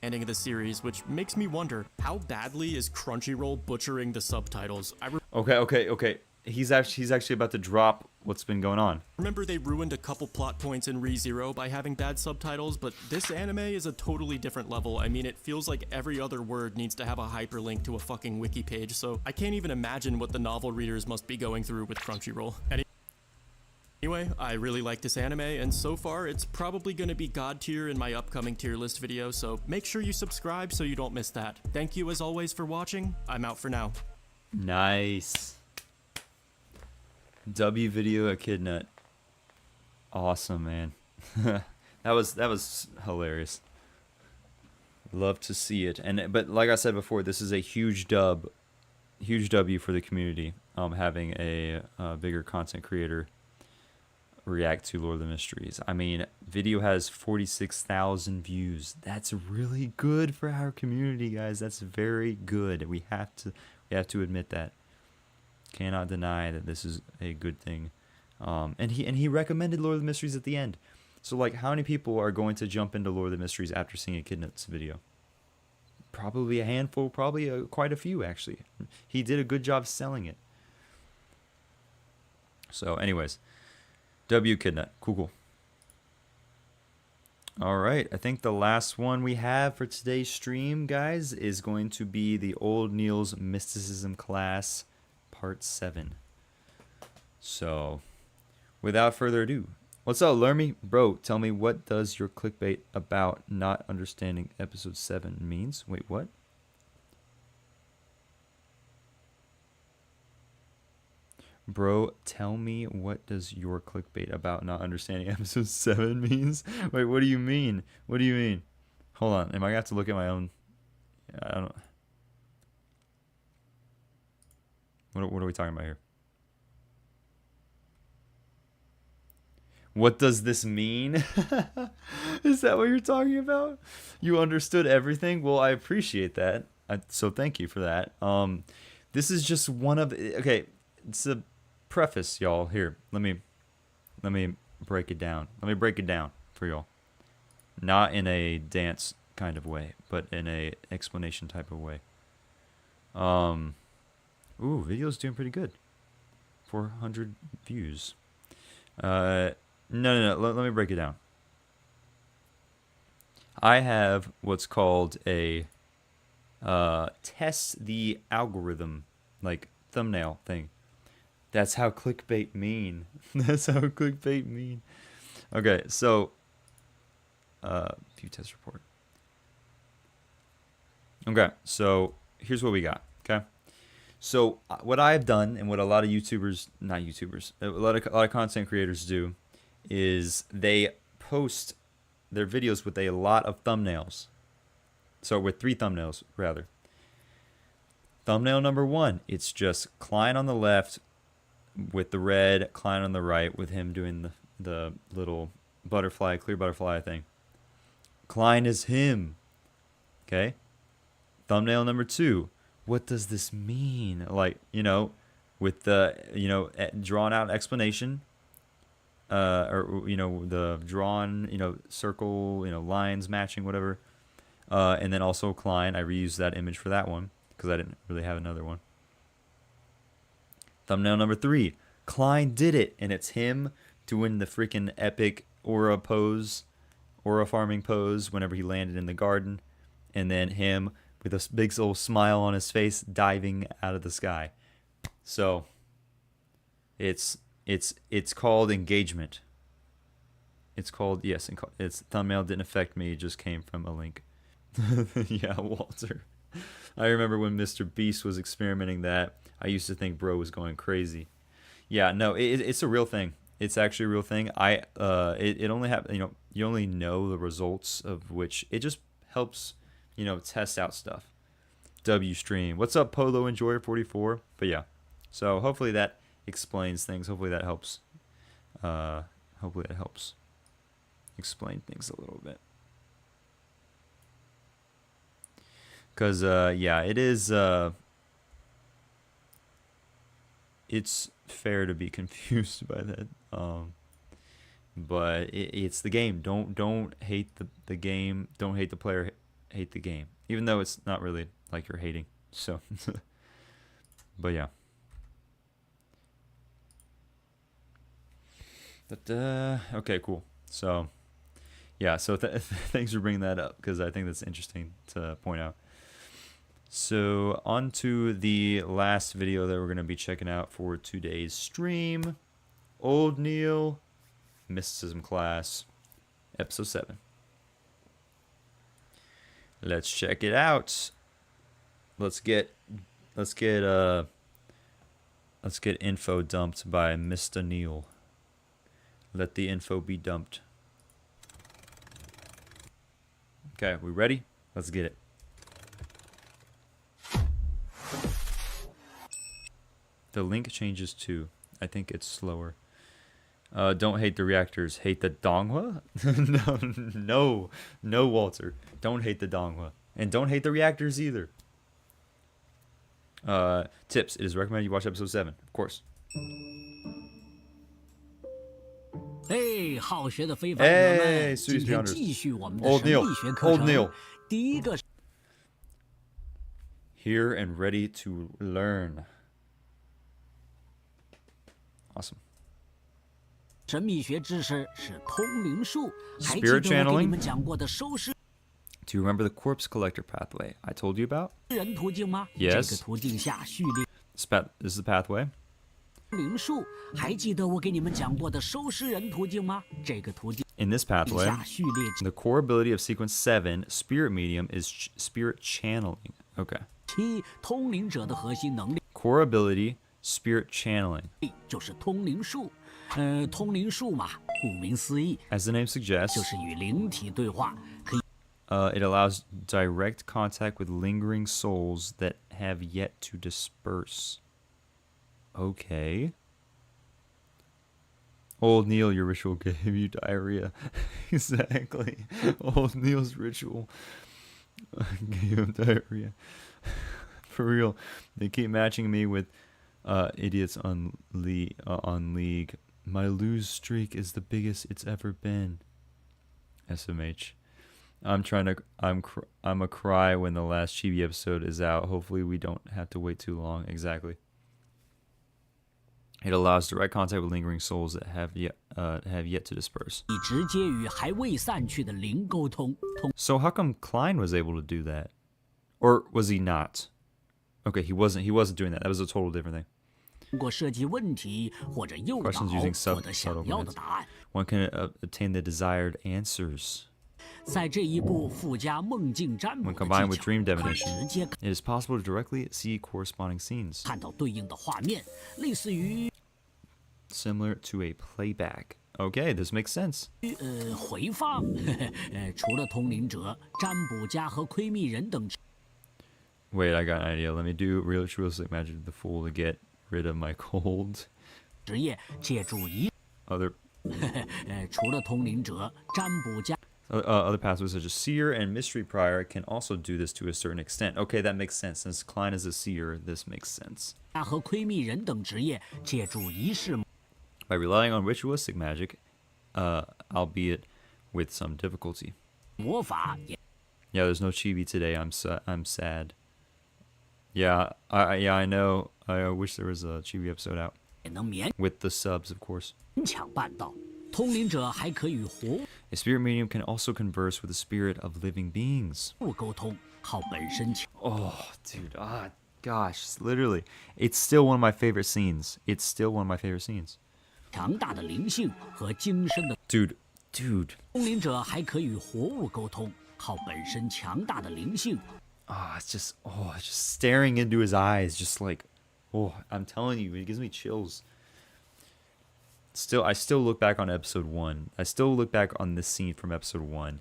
Ending of the series, which makes me wonder, how badly is Crunchyroll butchering the subtitles? Okay. He's actually about to drop what's been going on. Remember they ruined a couple plot points in ReZero by having bad subtitles, but this anime is a totally different level. I mean, it feels like every other word needs to have a hyperlink to a fucking wiki page, so I can't even imagine what the novel readers must be going through with Crunchyroll. Anyway, I really like this anime, and so far, it's probably gonna be God tier in my upcoming tier list video, so make sure you subscribe so you don't miss that. Thank you as always for watching. I'm out for now. Nice. W video Echidnut. Awesome, man. that was hilarious. Love to see it. But like I said before, this is a huge W for the community. Having a bigger content creator react to Lord of the Mysteries. I mean, video has 46,000 views. That's really good for our community, guys. That's very good. We have to admit that. Cannot deny that this is a good thing. And he recommended Lord of the Mysteries at the end. So, like, how many people are going to jump into Lord of the Mysteries after seeing Echidnut's video? Probably a handful, quite a few, actually. He did a good job selling it. So, anyways, W Echidnut. Cool. All right, I think the last one we have for today's stream, guys, is going to be the Old Neil's Mysticism class, part 7. So, without further ado, what's up, Lermy? Bro, tell me, what does your clickbait about not understanding episode 7 means? Wait, what? Bro, tell me, what does your clickbait about not understanding episode 7 means? Wait, what do you mean? What do you mean? Hold on, am I gonna have to look at my own? I don't. What are we talking about here? What does this mean? Is that what you're talking about? You understood everything? Well, I appreciate that. So thank you for that. This is just one of okay. It's a preface, y'all. Here, let me break it down. Let me break it down for y'all. Not in a dance kind of way, but in a explanation type of way. Ooh, video's doing pretty good. 400 views. No. Let me break it down. I have what's called a test the algorithm, like thumbnail thing. That's how clickbait mean. That's how clickbait mean. Okay, so view test report. Okay, so here's what we got. Okay, So what I've done and what a lot of YouTubers, not YouTubers, a lot of content creators do is they post their videos with a lot of thumbnails. So with 3 thumbnails rather. Thumbnail number 1, it's just Klein on the left with the red, Klein on the right with him doing the little butterfly, clear butterfly thing. Klein is him. Okay? Thumbnail number 2. What does this mean? Like, with the, drawn out explanation, or, the drawn, circle, lines matching, whatever. And then also Klein. I reused that image for that one because I didn't really have another one. Thumbnail number 3. Klein did it. And it's him doing the freaking epic aura pose, aura farming pose whenever he landed in the garden. And then him with a big old smile on his face diving out of the sky. So it's called engagement. It's called, yes, it's thumbnail didn't affect me, it just came from a link. Yeah, Walter. I remember when Mr. Beast was experimenting that, I used to think bro was going crazy. Yeah, no, it's a real thing. It's actually a real thing. It only you only know the results of which it just helps, test out stuff. W stream. What's up, Polo Enjoyer 44? But yeah. So hopefully that explains things. Hopefully that helps. Hopefully that helps explain things a little bit. Cause yeah, it is it's fair to be confused by that. But it's the game. Don't hate the game. Don't hate the player. Hate the game. Even though it's not really like you're hating. So, but yeah. But okay, cool. So, yeah. So thanks for bringing that up because I think that's interesting to point out. So on to the last video that we're going to be checking out for today's stream. Old Neil, Mysticism class, episode 7. Let's check it out. Let's get info dumped by Mr. Neil. Let the info be dumped. Okay, we ready? Let's get it. The link changes too. I think it's slower. Don't hate the reactors. Hate the Donghua? No, Walter. Don't hate the Donghua. And don't hate the reactors either. Tips. It is recommended you watch episode 7. Of course. Hey, 好学的非凡人们， Hey, 今 Studios 天 Beyonders. 继续我们的 Old 神 Neil. 秘学课 Old 程。 Neil. 第一个 Here and ready to learn. Awesome. 神秘学知识是通灵术，还记 Spirit 得我给 channeling? 你们讲过的收尸 Do you remember the corpse collector pathway I told you about? 人途径吗？ Yes. 这个途径下序列 This is the pathway. 灵术，还记得我给你们讲过的收尸人途径吗？这个途径 In this pathway, 下序列 the core ability of sequence 7, Spirit Medium, is spirit channeling. Okay. 7，通灵者的核心能力 Core ability, spirit channeling. 就是通灵术。通灵术嘛，顾名思义， As the name 就 suggests, 是与灵体对话，可以 it allows direct contact with lingering souls that have yet to disperse. Okay. Old Neil, your ritual gave you diarrhea. Exactly. Old Neil's ritual gave him diarrhea. For real. They keep matching me with idiots on League. My lose streak is the biggest it's ever been. SMH. I'm a cry when the last Chibi episode is out. Hopefully we don't have to wait too long. Exactly. It allows direct contact with lingering souls that have yet to disperse. 直接与还未散去的灵沟通。 So how come Klein was able to do that? Or was he not? Okay, he wasn't doing that. That was a total different thing. 通过设计问题或者诱导 Questions using 获得想 subtle 要的 methods. 答案。 One can obtain the desired answers. 在这一步附加梦境占卜 When 的 combined 技 with 巧， dream 可以 divination, 直接 it is possible to directly see corresponding scenes, 看到对应的画面，类似于 similar to a playback. Okay, this makes sense. 回放。除了通灵者、占卜家和窥密人等 Wait, I got an idea. Let me do ritualistic magic of the fool to get rid of my cold. 职业，借助仪 Other 除了通灵者、占卜家 other pathways such as seer and mystery prior can also do this to a certain extent. Okay, that makes sense. Since Klein is a seer, this makes sense. 和窥密人等职业，借助仪式 By relying on ritualistic magic, albeit with some difficulty. 魔法也 Yeah, there's no chibi today. I'm sad. Yeah, I know. I wish there was a chibi episode out 能勉 with the subs, of course. 强办到。通灵者还可与活 A spirit medium can also converse with the spirit of living beings. 物沟通，靠本身强 Oh, dude. Gosh, literally. It's still one of my favorite scenes. It's still one of my favorite scenes. 大的灵性和精深的 Dude. 通灵者还可与活物沟通，靠本身强大的灵性 It's just staring into his eyes, just like, I'm telling you, it gives me chills. I still look back on episode 1. I still look back on this scene from episode 1.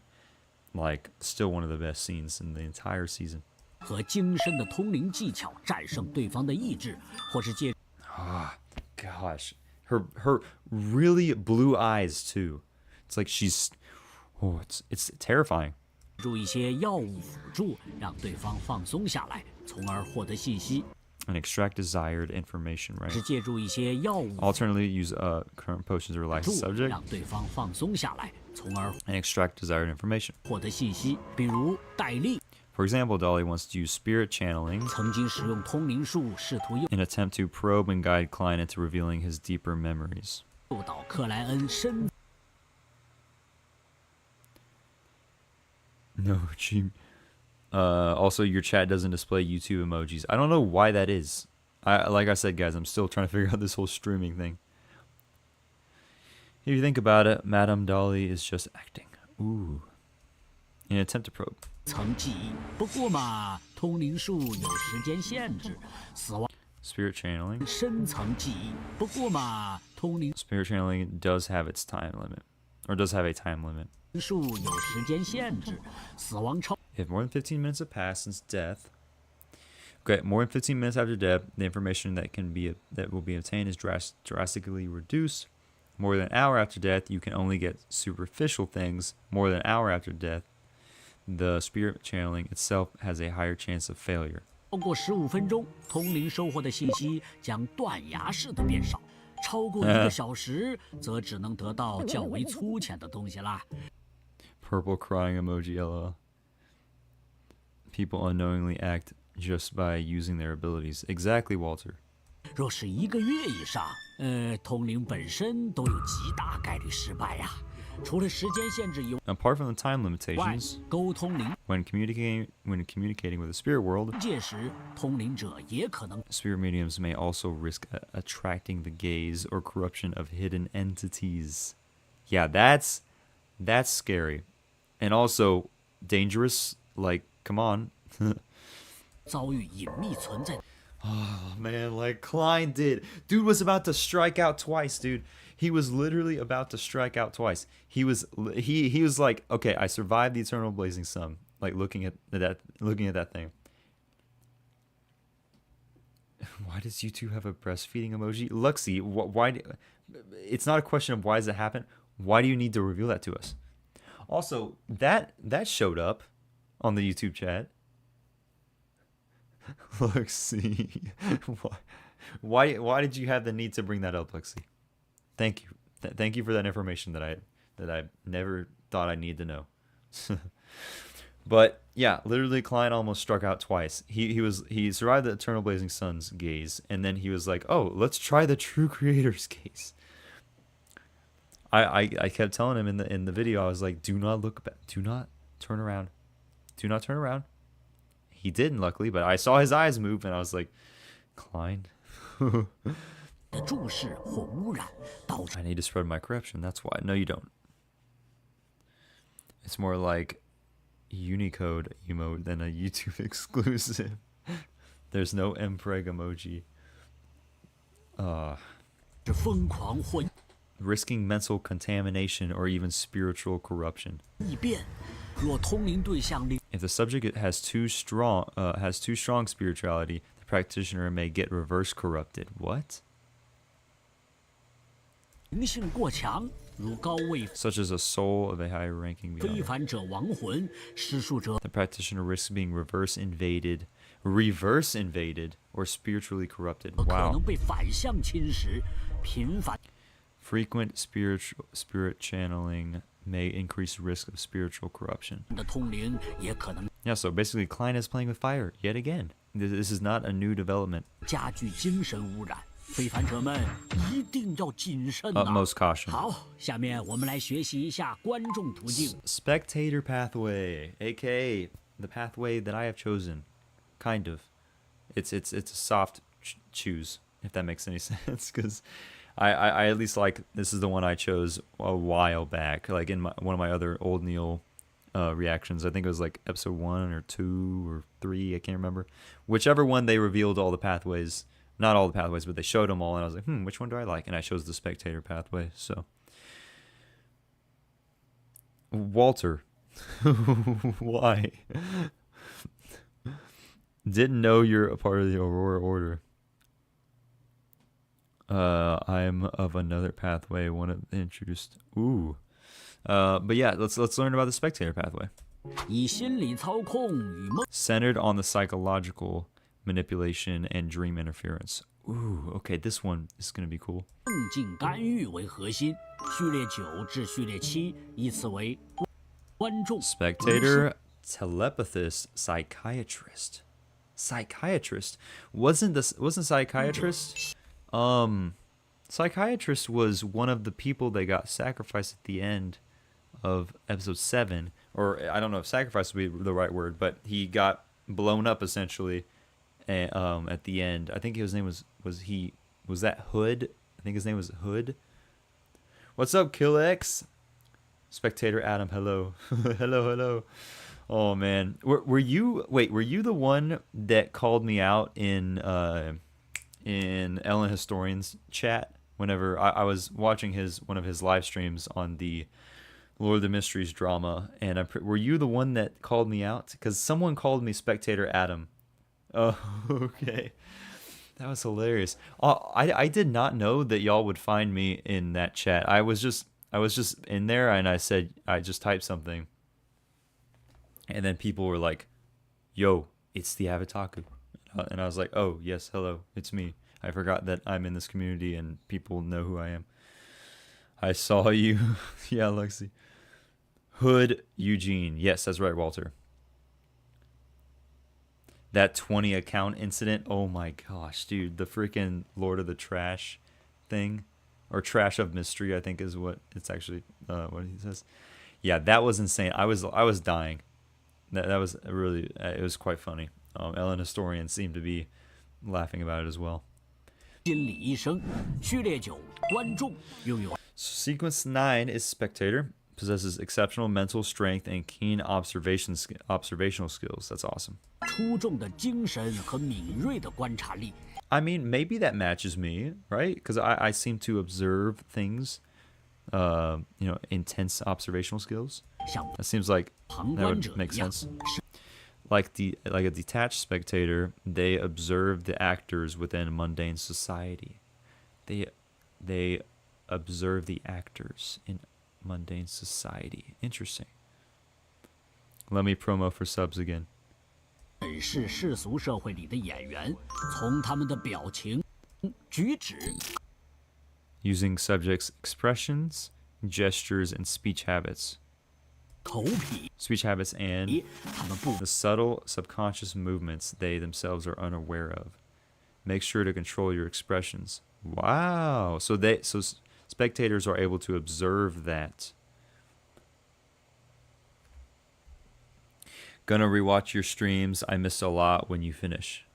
Like, still one of the best scenes in the entire season. 和精深的通灵技巧战胜对方的意志，或是借 Gosh. Her really blue eyes, too. It's like she's... it's terrifying. 助一些药物辅助，让对方放松下来，从而获得信息。 And extract desired information, right? 是借助一些药物 Alternately, use current potions to relax the 助， subject 让对方放松下来，从而 and extract desired information. 获得信息。比如戴笠 For example, Dolly wants to use spirit channeling 曾经使用通灵术，试图诱 in an attempt to probe and guide Klein into revealing his deeper memories. 导克莱恩深 No, also, your chat doesn't display YouTube emojis. I don't know why that is. Like I said, guys, I'm still trying to figure out this whole streaming thing. If you think about it, Madame Dolly is just acting. Ooh. In an attempt to probe. 层记忆。不过嘛，通灵术有时间限制，死亡 Spirit channeling. 深层记忆。不过嘛，通灵 Spirit channeling does have its time limit. Or does have a time limit. 术有时间限制，死亡超 If more than 15 minutes have passed since death, okay, more than 15 minutes after death, the information that will be obtained is drastically reduced. More than an hour after death, you can only get superficial things. More than an hour after death, the spirit channeling itself has a higher chance of failure. 过15分钟，通灵收获的信息将断崖式的变少。超过1个小时，则只能得到较为粗浅的东西啦。 Purple crying emoji, LOL. People unknowingly act just by using their abilities. Exactly, Walter. 若是1个月以上，通灵本身都有极大概率失败呀。除了时间限制以外， Apart from the time limitations, 沟通灵 when communicating with the spirit world, 界时，通灵者也可能 spirit mediums may also risk attracting the gaze or corruption of hidden entities. Yeah, that's scary. And also dangerous. Like, come on. 遭遇隐秘存在 Oh, man, like Klein did. Dude was about to strike out twice, dude. He was literally about to strike out twice. He was like, okay, I survived the eternal blazing sun. Like looking at that thing. Why does YouTube have a breastfeeding emoji? Luxie, why? It's not a question of why does it happen. Why do you need to reveal that to us? Also, that showed up on the YouTube chat. Luxie, why did you have the need to bring that up, Luxie? Thank you, thank you for that information that I never thought I needed to know. But yeah, literally, Klein almost struck out twice. He survived the eternal blazing sun's gaze, and then he was like, "Oh, let's try the true creator's gaze." I kept telling him in the video, I was like, "Do not look back. Do not turn around. Do not turn around." He didn't, luckily, but I saw his eyes move, and I was like, "Klein." 的注视或污染，导致 I need to spread my corruption. That's why. No, you don't. It's more like Unicode emote than a YouTube exclusive. There's no mpreg emoji. 是疯狂或 Risking mental contamination or even spiritual corruption. 异变。若通灵对象 If the subject has too strong spirituality, the practitioner may get reverse corrupted. What? 灵性过强，如高位 Such as a soul of a higher ranking 非 beyond. 凡者亡魂，施术者 The practitioner risks being reverse invaded, or spiritually corrupted. 可 Wow. 能被反向侵蚀。频繁 Frequent spirit channeling may increase risk of spiritual corruption. 的通灵也可能 Yeah, so basically Klein is playing with fire yet again. This is not a new development. 加剧精神污染。非凡者们一定要谨慎呐。 Utmost caution. 好，下面我们来学习一下观众途径。 Spectator pathway, aka the pathway that I have chosen. Kind of. It's a soft choose, if that makes any sense, because I at least like this is the one I chose a while back, like in one of my other old Neil reactions. I think it was like episode 1 or 2 or 3, I can't remember. Whichever one they revealed all the pathways, not all the pathways, but they showed them all, and I was like, which one do I like? And I chose the spectator pathway. So Walter, why? Didn't know you're a part of the Aurora Order. I'm of another pathway. One of introduced. Ooh. But yeah, let's learn about the spectator pathway. 以心理操控与梦 Centered on the psychological manipulation and dream interference. Ooh, okay, this one is gonna be cool. 境干预为核心，序列9至序列7依次为观众 Spectator, telepathist, psychiatrist. Psychiatrist wasn't psychiatrist. Psychiatrist was one of the people that got sacrificed at the end of episode 7, or I don't know if sacrifice would be the right word, but he got blown up essentially. At the end, I think his name was that Hood? I think his name was Hood. What's up, Kill X? Spectator Adam, hello, hello. Oh man, were you the one that called me out in Ellen Historian's chat whenever I was watching one of his live streams on the Lord of the Mysteries drama, and were you the one that called me out? Because someone called me Spectator Adam. Oh, okay. That was hilarious. I did not know that y'all would find me in that chat. I was just in there, and I just typed something, and then people were like, "Yo, it's the Avataku," and I was like, "Oh yes, hello, it's me. I forgot that I'm in this community and people know who I am. I saw you." Yeah, Lexi. Hood Eugene. Yes, that's right, Walter. That 20 account incident. Oh my gosh, dude. The freaking Lord of the Trash thing. Or Trash of Mystery, I think is what it's actually what he says. Yeah, that was insane. I was dying. That was really, it was quite funny. Ellen Historian seemed to be laughing about it as well. 心理医生，序列9观众拥有 Sequence 9 is Spectator. Possesses exceptional mental strength and keen observational skills. That's awesome. 出众的精神和敏锐的观察力。 I mean, maybe that matches me, right? Because I seem to observe things, intense observational skills. 像 That seems like 旁 that 观者 would make 一样， sense. Like a detached spectator, they observe the actors within mundane society. They observe the actors in mundane society. Interesting. Let me promo for subs again. 本是世俗社会里的演员，从他们的表情、举止、 Using subjects' expressions, gestures, and speech habits. 口癖， Speech habits and 他们不 the subtle subconscious movements they themselves are unaware of. Make sure to control your expressions. Wow. So spectators are able to observe that. Gonna rewatch your streams. I missed a lot when you finish.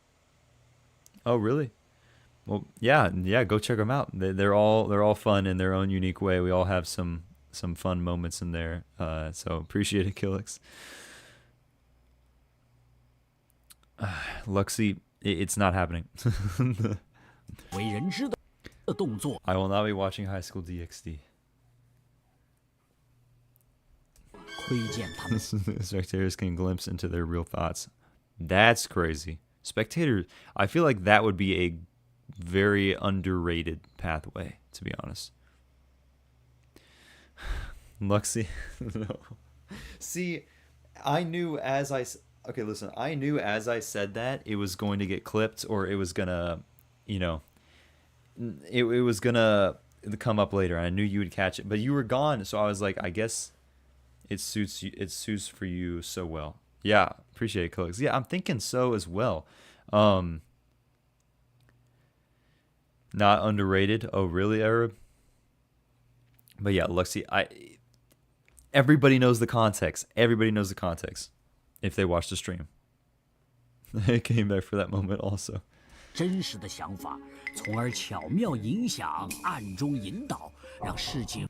Oh, really? Well, yeah. Go check them out. They're all fun in their own unique way. We all have some some fun moments in there. So appreciate it, Killix. Luxie, it's not happening. 为人知的动作， I will not be watching High School DxD. 窥见他们 Spectators can glimpse into their real thoughts. That's crazy. Spectators, I feel like that would be a very underrated pathway, to be honest. Luxie, no. See, I knew as I said that it was going to get clipped, or it was gonna, you know, it was gonna come up later. I knew you would catch it, but you were gone, so I was like, I guess it suits you. It suits for you so well. Yeah, appreciate it, Killix. Yeah, I'm thinking so as well. Not underrated. Oh, really, Arab? But yeah, Luxie, everybody knows the context. Everybody knows the context if they watch the stream. I came back for that moment also. 真实的想法，从而巧妙影响、暗中引导，让事情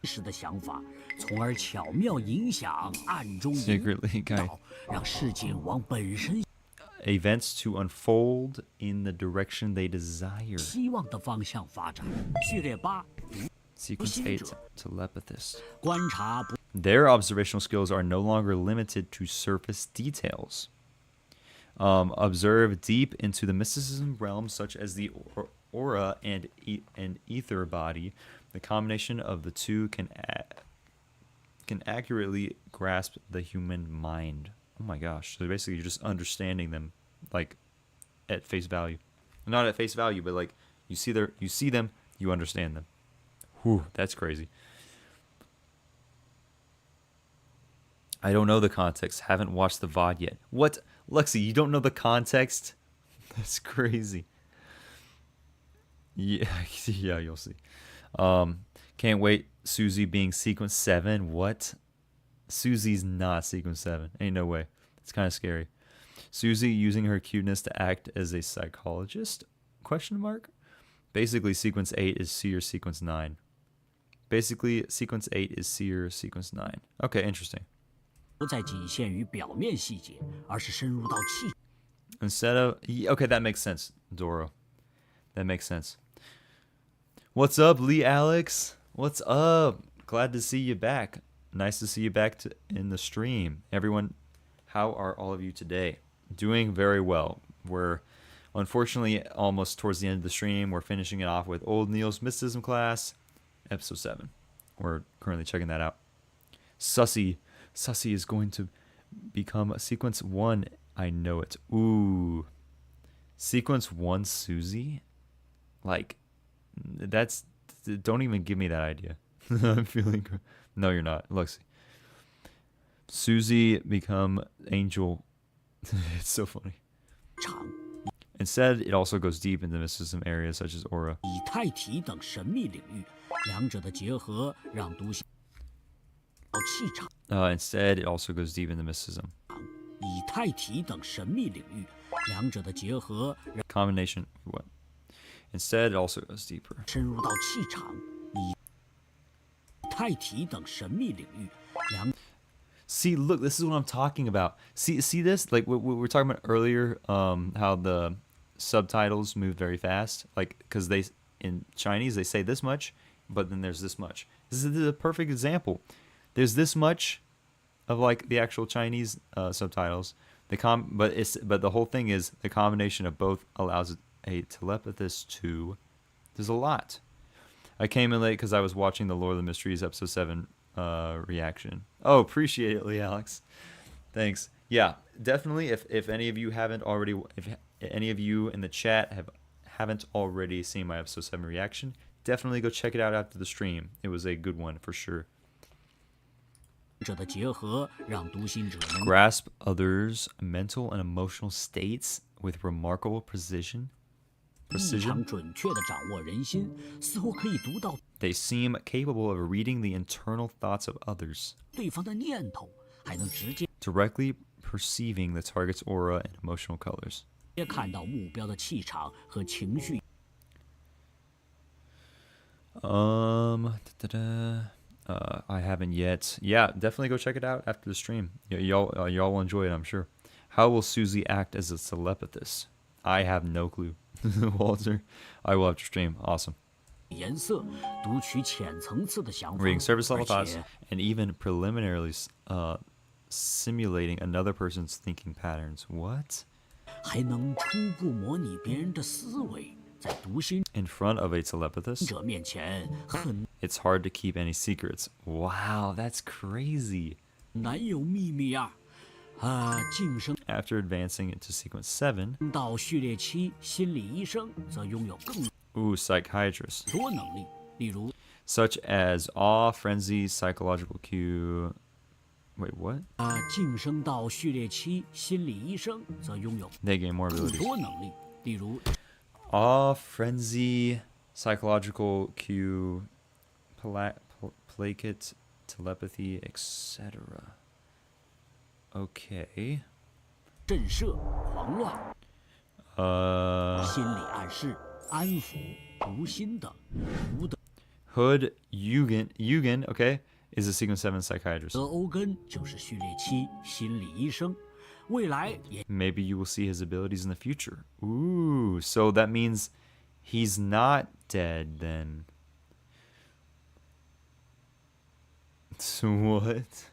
真实的想法，从而巧妙影响、暗中引 Secretly, guy. 导，让事情往本身 Events to unfold in the direction they desire. 希望的方向发展。序列8， Sequence 8, Telepathist. 观察不 Their observational skills are no longer limited to surface details. Observe deep into the mysticism realm, such as the aura and ether body. The combination of the two can accurately grasp the human mind. Oh my gosh! So basically, you're just understanding them, like at face value. Not at face value, but like you see them, you understand them. Whew, that's crazy. I don't know the context. Haven't watched the VOD yet. What? Luxie, you don't know the context? That's crazy. Yeah, yeah, you'll see. Can't wait. Susie being sequence 7. What? Susie's not sequence 7. Ain't no way. It's kind of scary. Susie using her cuteness to act as a psychologist? Question mark? Basically, sequence 8 is Seer sequence 9. Basically, sequence 8 is Seer sequence 9. Okay, interesting. 不再仅限于表面细节，而是深入到气。 Instead of... Okay, that makes sense, Doro. That makes sense. What's up, Lee Alex? What's up? Glad to see you back. Nice to see you back in the stream. Everyone, how are all of you today? Doing very well. We're unfortunately almost towards the end of the stream. We're finishing it off with Old Neil's Mysticism class, episode 7. We're currently checking that out. Sussy is going to become sequence 1. I know it. Ooh. Sequence 1 Susie? Like, that's... Don't even give me that idea. I'm feeling... No, you're not. Luxie. Susie become angel. It's so funny. 场 Instead, it also goes deep into mysticism areas such as aura. 以太体等神秘领域，两者的结合让读心到气场。 Instead, it also goes deep into mysticism. 以太体等神秘领域，两者的结合让 Combination, what? Instead, it also goes deeper. 深入到气场。以太体等神秘领域，两 See, look, this is what I'm talking about. See this? Like, we were talking about earlier, how the subtitles move very fast. Like, because they, in Chinese, they say this much, but then there's this much. This is a perfect example. There's this much of, like, the actual Chinese subtitles. But the whole thing is the combination of both allows a telepathist to... There's a lot. I came in late because I was watching the Lord of the Mysteries episode 7 reaction. Oh, appreciate it, Lee Alex. Thanks. Yeah, definitely. If any of you haven't already, if any of you in the chat haven't already seen my episode 7 reaction, definitely go check it out after the stream. It was a good one for sure. 者的结合让读心者能 Grasp others' mental and emotional states with remarkable precision. 异常准确地掌握人心，似乎可以读到 They seem capable of reading the internal thoughts of others, 对方的念头，还能直接 directly perceiving the target's aura and emotional colors. 看到目标的气场和情绪。I haven't yet. Yeah, definitely go check it out after the stream. Y'all will enjoy it, I'm sure. How will Susie act as a telepathist? I have no clue. Walter, I will have to stream. Awesome. 颜色读取浅层次的想法， Reading surface level 而 thoughts 且 and even preliminarily simulating another person's thinking patterns. What? 还能初步模拟别人的思维，在读心 In front of a telepathist? 者面前很 It's hard to keep any secrets. Wow, that's crazy. 难有秘密呀。晋升 After advancing into sequence 7, 到序列期，心理医生则拥有更 ooh, psychiatrist. 多能力，例如 Such as awe, frenzy, psychological cue. Wait, what? 晋升到序列期，心理医生则拥有 They gain more 更 abilities. 多能力，例如 Awe, frenzy, psychological cue, placate, telepathy, etc. Okay. 震慑、狂乱、心理暗示、安抚、读心等，无的 Hood Eugen, okay, is a sequence 7 psychiatrist. 德欧根就是序列期心理医生，未来也 Maybe you will see his abilities in the future. Ooh, so that means he's not dead then. So what?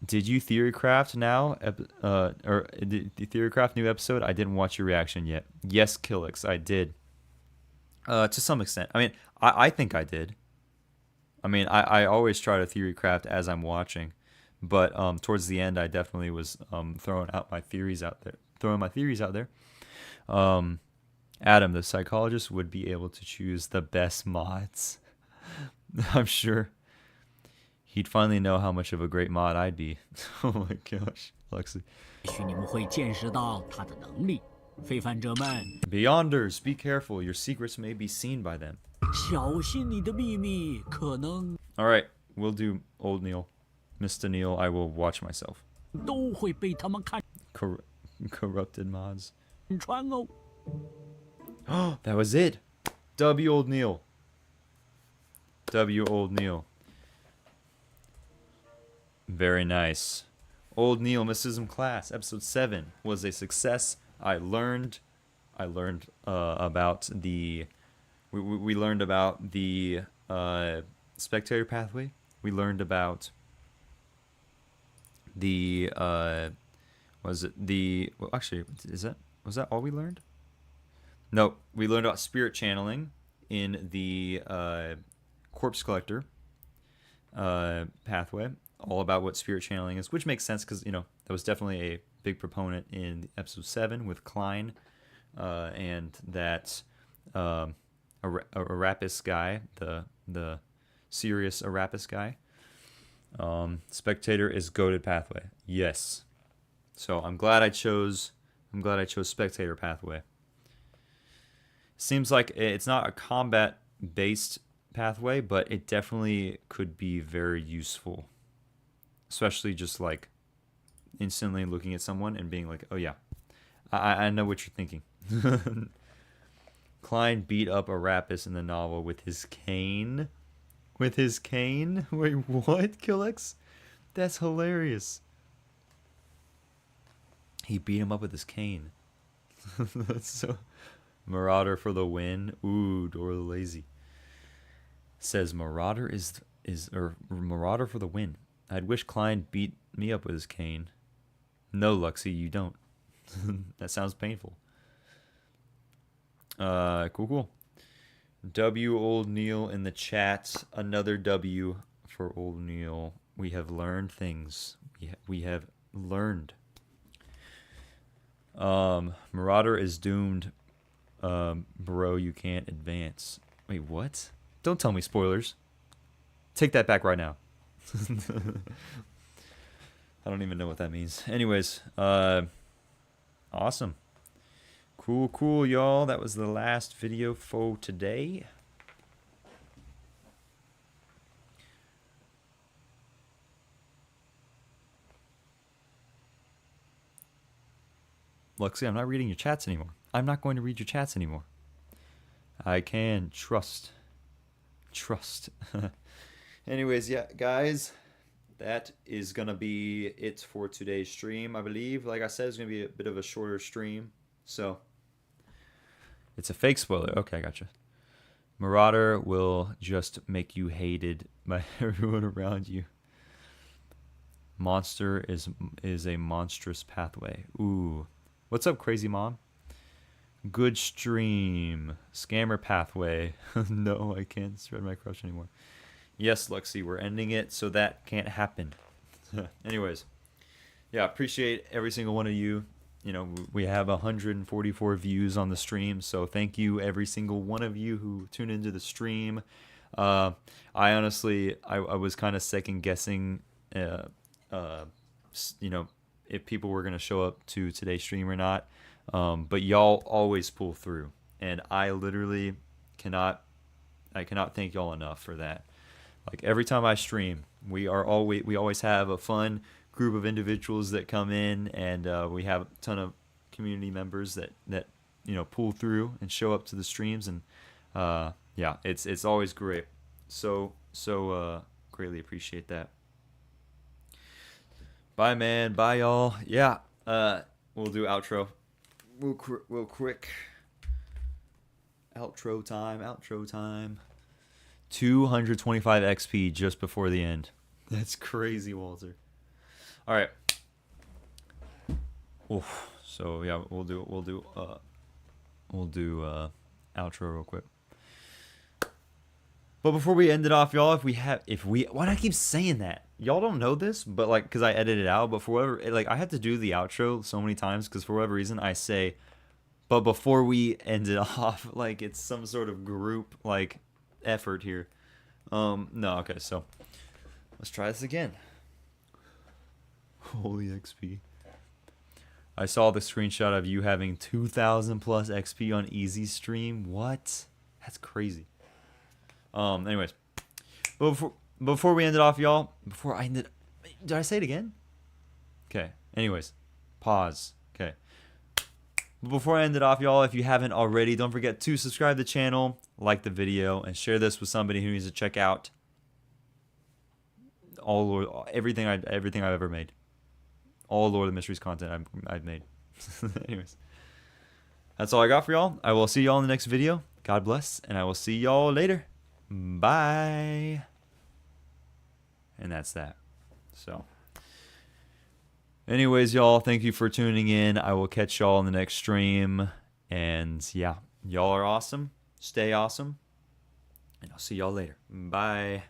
Did you theorycraft now? Or the theorycraft new episode? I didn't watch your reaction yet. Yes, Killix, I did. To some extent. I mean, I think I did. I mean, I always try to theorycraft as I'm watching, but towards the end, I definitely was throwing my theories out there. Adam, the psychologist, would be able to choose the best mods. I'm sure. He'd finally know how much of a great mod I'd be. Oh my gosh, Lexi. 许你们会见识到他的能力。非凡者们， Beyonders, be careful. Your secrets may be seen by them. 小心你的秘密可能 All right, we'll do old Neil. Mr. Neil, I will watch myself. 都会被他们看 Corrupted mods. 穿哦。 Oh, that was it. W old Neil. W old Neil. Very nice. Old Neil Mysticism class, episode 7 was a success. I learned about the we learned about the spectator pathway. We learned about the was that all we learned? No, we learned about spirit channeling in the corpse collector pathway. All about what spirit channeling is, which makes sense because that was definitely a big proponent in episode 7 with Klein, and that Arapis guy, the serious Arapis guy. Spectator is goated pathway. Yes, so I'm glad I chose spectator pathway. Seems like it's not a combat based pathway, but it definitely could be very useful. Especially just like instantly looking at someone and being like, oh yeah, I know what you're thinking. Klein beat up Arapis in the novel with his cane. With his cane? Wait, what, Killex? That's hilarious. He beat him up with his cane. That's so... Marauder for the win. Ooh, Dora the Lazy. Says Marauder Marauder for the win. I'd wish Klein beat me up with his cane. No, Luxie, you don't. That sounds painful. Cool. W old Neil in the chat. Another W for old Neil. We have learned things. We have learned. Marauder is doomed. Bro, you can't advance. Wait, what? Don't tell me spoilers. Take that back right now. I don't even know what that means. Anyways, awesome. Cool, y'all. That was the last video for today. Luxie, I'm not reading your chats anymore. I'm not going to read your chats anymore. I can trust trust. Anyways, yeah, guys, that is going to be it for today's stream, I believe. Like I said, it's going to be a bit of a shorter stream. So, it's a fake spoiler. Okay, gotcha. Marauder will just make you hated by everyone around you. Monster is a monstrous pathway. Ooh. What's up, Crazy Mom? Good stream. Scammer pathway. No, I can't spread my crush anymore. Yes, Luxie, we're ending it, so that can't happen. Anyways. Yeah, appreciate every single one of you. You know, we have 144 views on the stream, so thank you every single one of you who tuned into the stream. I honestly, I was kind of second guessing, you know, if people were going to show up to today's stream or not. But y'all always pull through, and I literally cannot thank y'all enough for that. Like every time I stream, we always have a fun group of individuals that come in, and we have a ton of community members that you know pull through and show up to the streams, and yeah, it's always great. So greatly appreciate that. Bye, man. Bye, y'all. Yeah, we'll do outro. Real quick. Outro time. 225 XP just before the end. That's crazy, Walter. All right. Oof. So yeah, we'll do outro real quick. But before we end it off, y'all, why do I keep saying that? Y'all don't know this, but like, cause I edited it out. But for whatever, like, I had to do the outro so many times because for whatever reason I say, but before we end it off, like it's some sort of group like effort here. No, okay, so let's try this again. Holy XP. I saw the screenshot of you having 2,000 plus XP on easy stream. What? That's crazy. Anyways, before we end it off, y'all, did I say it again? Okay. Anyways, pause. Okay. Before I end it off, y'all, if you haven't already, don't forget to subscribe to the channel, like the video, and share this with somebody who needs to check out everything I've ever made. All Lord of the Mysteries content I've made. Anyways, that's all I got for y'all. I will see y'all in the next video. God bless, and I will see y'all later. Bye. And that's that. So, anyways, y'all, thank you for tuning in. I will catch y'all in the next stream. And yeah, y'all are awesome. Stay awesome. And I'll see y'all later. Bye.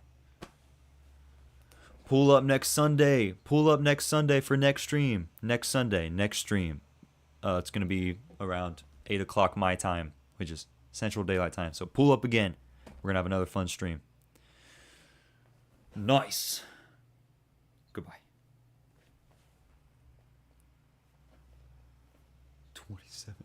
Pull up next Sunday. Pull up next Sunday for next stream. Next Sunday, next stream. It's going to be around 8 o'clock my time, which is Central Daylight Time. So pull up again. We're going to have another fun stream. Nice. Goodbye. 27.